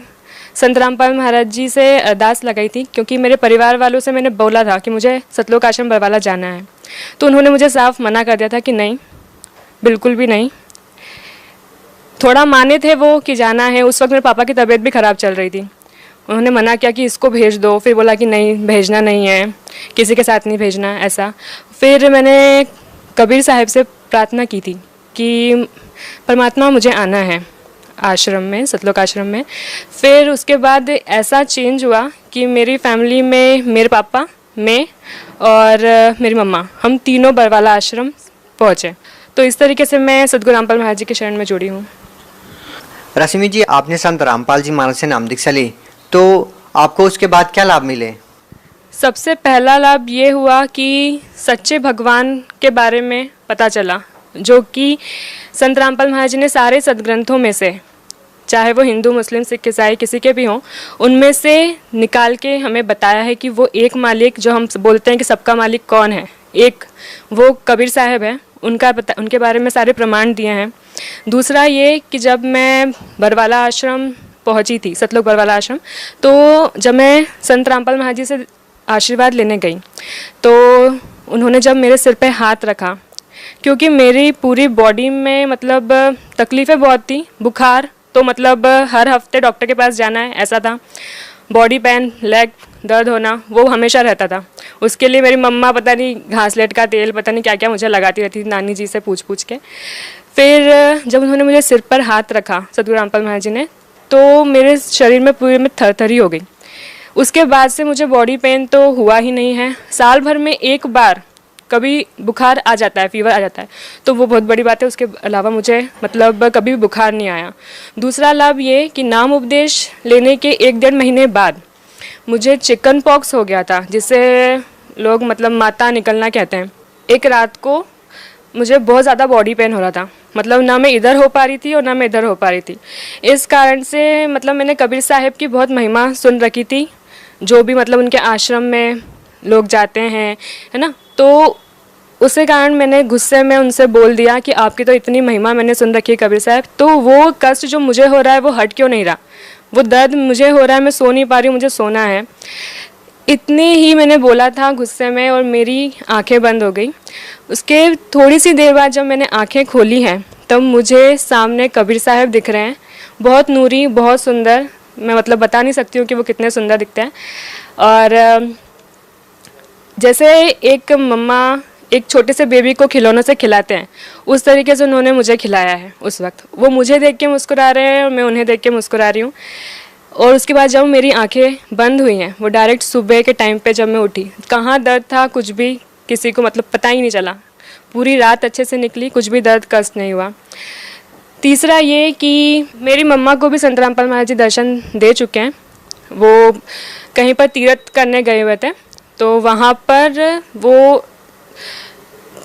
संत रामपाल महाराज जी से अरदास लगाई थी, क्योंकि मेरे परिवार वालों से मैंने बोला था कि मुझे सतलोक आश्रम बरवाला जाना है। तो उन्होंने मुझे साफ मना कर दिया था कि नहीं, बिल्कुल भी नहीं। थोड़ा माने थे वो कि जाना है। उस वक्त मेरे पापा की तबीयत भी ख़राब चल रही थी। उन्होंने मना किया कि इसको भेज दो, फिर बोला कि नहीं भेजना नहीं है, किसी के साथ नहीं भेजना ऐसा। फिर मैंने कबीर साहब से प्रार्थना की थी कि परमात्मा मुझे आना है आश्रम में, सतलोक आश्रम में। फिर उसके बाद ऐसा चेंज हुआ कि मेरी फैमिली में मेरे पापा, मैं और मेरी मम्मा, हम तीनों बरवाला आश्रम पहुँचे। तो इस तरीके से मैं सतगुरु रामपाल महाराज जी के शरण में जुड़ी हूँ। रश्मि जी, आपने संत रामपाल जी महाराज से नाम दीक्षा ली, तो आपको उसके बाद क्या लाभ मिले? सबसे पहला लाभ ये हुआ कि सच्चे भगवान के बारे में पता चला, जो कि संत रामपाल महाराज जी ने सारे सदग्रंथों में से, चाहे वो हिंदू, मुस्लिम, सिख, ईसाई किसी के भी हों, उनमें से निकाल के हमें बताया है कि वो एक मालिक, जो हम बोलते हैं कि सबका मालिक कौन है, एक वो कबीर साहब है। उनके बारे में सारे प्रमाण दिए हैं। दूसरा ये कि जब मैं बरवाला आश्रम पहुंची थी, सतलोक बरवाला आश्रम, तो जब मैं संत रामपाल महाराज जी से आशीर्वाद लेने गई तो उन्होंने जब मेरे सिर पे हाथ रखा, क्योंकि मेरी पूरी बॉडी में मतलब तकलीफ़ें बहुत थी, बुखार, तो मतलब हर हफ्ते डॉक्टर के पास जाना है ऐसा था। बॉडी पेन, लेग दर्द होना, वो हमेशा रहता था। उसके लिए मेरी मम्मा पता नहीं घासलेट का तेल, पता नहीं क्या क्या मुझे लगाती रहती थी नानी जी से पूछ पूछ के। फिर जब उन्होंने मुझे सिर पर हाथ रखा सतगुरु रामपाल महाराज जी ने, तो मेरे शरीर में पूरे में थरथरी हो गई। उसके बाद से मुझे बॉडी पेन तो हुआ ही नहीं है। साल भर में एक बार कभी बुखार आ जाता है, फीवर आ जाता है, तो वो बहुत बड़ी बात है। उसके अलावा मुझे मतलब कभी बुखार नहीं आया। दूसरा लाभ ये कि नाम उपदेश लेने के 1-1.5 महीने बाद मुझे चिकन पॉक्स हो गया था, जिसे लोग मतलब माता निकलना कहते हैं। एक रात को मुझे बहुत ज़्यादा बॉडी पेन हो रहा था, मतलब ना मैं इधर हो पा रही थी और ना मैं इधर हो पा रही थी। इस कारण से मतलब मैंने कबीर साहब की बहुत महिमा सुन रखी थी, जो भी मतलब उनके आश्रम में लोग जाते हैं, है ना। तो उसी कारण मैंने गुस्से में उनसे बोल दिया कि आपकी तो इतनी महिमा मैंने सुन रखी है कबीर साहब, तो वो कष्ट जो मुझे हो रहा है वो हट क्यों नहीं रहा, वो दर्द मुझे हो रहा है, मैं सो नहीं पा रही हूँ, मुझे सोना है। इतने ही मैंने बोला था गुस्से में, और मेरी आंखें बंद हो गई। उसके थोड़ी सी देर बाद जब मैंने आंखें खोली हैं, तब मुझे सामने कबीर साहब दिख रहे हैं, बहुत नूरी, बहुत सुंदर। मैं मतलब बता नहीं सकती हूँ कि वो कितने सुंदर दिखते हैं। और जैसे एक मम्मा एक छोटे से बेबी को खिलौनों से खिलाते हैं, उस तरीके से उन्होंने मुझे खिलाया है। उस वक्त वो मुझे देख के मुस्कुरा रहे हैं और मैं उन्हें देख के मुस्कुरा रही हूँ। और उसके बाद जब मेरी आंखें बंद हुई हैं, वो डायरेक्ट सुबह के टाइम पे जब मैं उठी, कहाँ दर्द था कुछ भी किसी को मतलब पता ही नहीं चला। पूरी रात अच्छे से निकली, कुछ भी दर्द कष्ट नहीं हुआ। तीसरा ये कि मेरी मम्मा को भी संत रामपाल महाराज जी दर्शन दे चुके हैं। वो कहीं पर तीर्थ करने गए हुए थे, तो वहाँ पर वो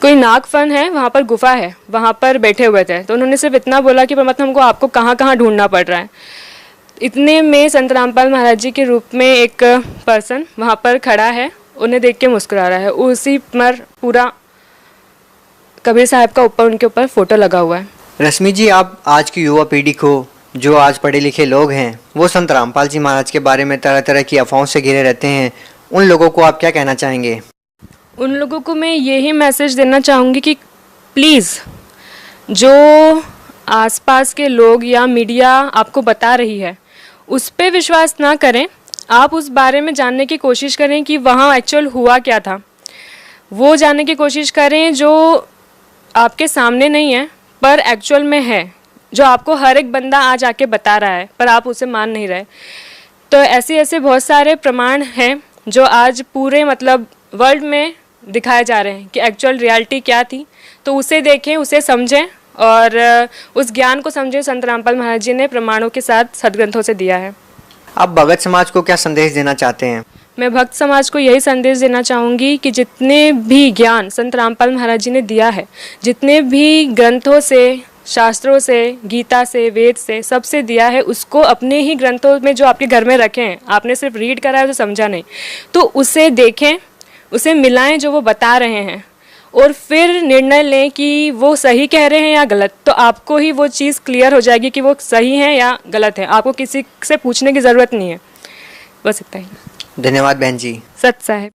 कोई नागफन है, वहाँ पर गुफा है, वहाँ पर बैठे हुए थे। तो उन्होंने सिर्फ इतना बोला कि परमात्मा हमको आपको कहाँ कहाँ ढूंढना पड़ रहा है। इतने में संत रामपाल महाराज जी के रूप में एक पर्सन वहाँ पर खड़ा है, उन्हें देख के मुस्कुरा रहा है। उसी पर पूरा कबीर साहब का ऊपर उनके ऊपर फोटो लगा हुआ है। रश्मि जी, आप आज की युवा पीढ़ी को, जो आज पढ़े लिखे लोग हैं, वो संत रामपाल जी महाराज के बारे में तरह तरह की अफवाहों से घिरे रहते हैं, उन लोगों को आप क्या कहना चाहेंगे? उन लोगों को मैं यही मैसेज देना चाहूँगी कि प्लीज़, जो आसपास के लोग या मीडिया आपको बता रही है, उस पर विश्वास ना करें। आप उस बारे में जानने की कोशिश करें कि वहाँ एक्चुअल हुआ क्या था, वो जानने की कोशिश करें जो आपके सामने नहीं है पर एक्चुअल में है, जो आपको हर एक बंदा आज आके बता रहा है पर आप उसे मान नहीं रहे। तो ऐसे ऐसे बहुत सारे प्रमाण हैं जो आज पूरे मतलब वर्ल्ड में दिखाए जा रहे हैं कि एक्चुअल रियलिटी क्या थी। तो उसे देखें, उसे समझें और उस ज्ञान को समझें। संत रामपाल महाराज जी ने प्रमाणों के साथ सदग्रंथों से दिया है। आप भगत समाज को क्या संदेश देना चाहते हैं? मैं भक्त समाज को यही संदेश देना चाहूँगी कि जितने भी ज्ञान संत रामपाल महाराज जी ने दिया है, जितने भी ग्रंथों से शास्त्रों से, गीता से, वेद से, सबसे दिया है, उसको अपने ही ग्रंथों में जो आपके घर में रखे हैं, आपने सिर्फ रीड करा है तो समझा नहीं, तो उसे देखें, उसे मिलाएं जो वो बता रहे हैं, और फिर निर्णय लें कि वो सही कह रहे हैं या गलत। तो आपको ही वो चीज़ क्लियर हो जाएगी कि वो सही है या गलत है, आपको किसी से पूछने की ज़रूरत नहीं है। बस इतना ही। धन्यवाद बहन जी। सत साहेब।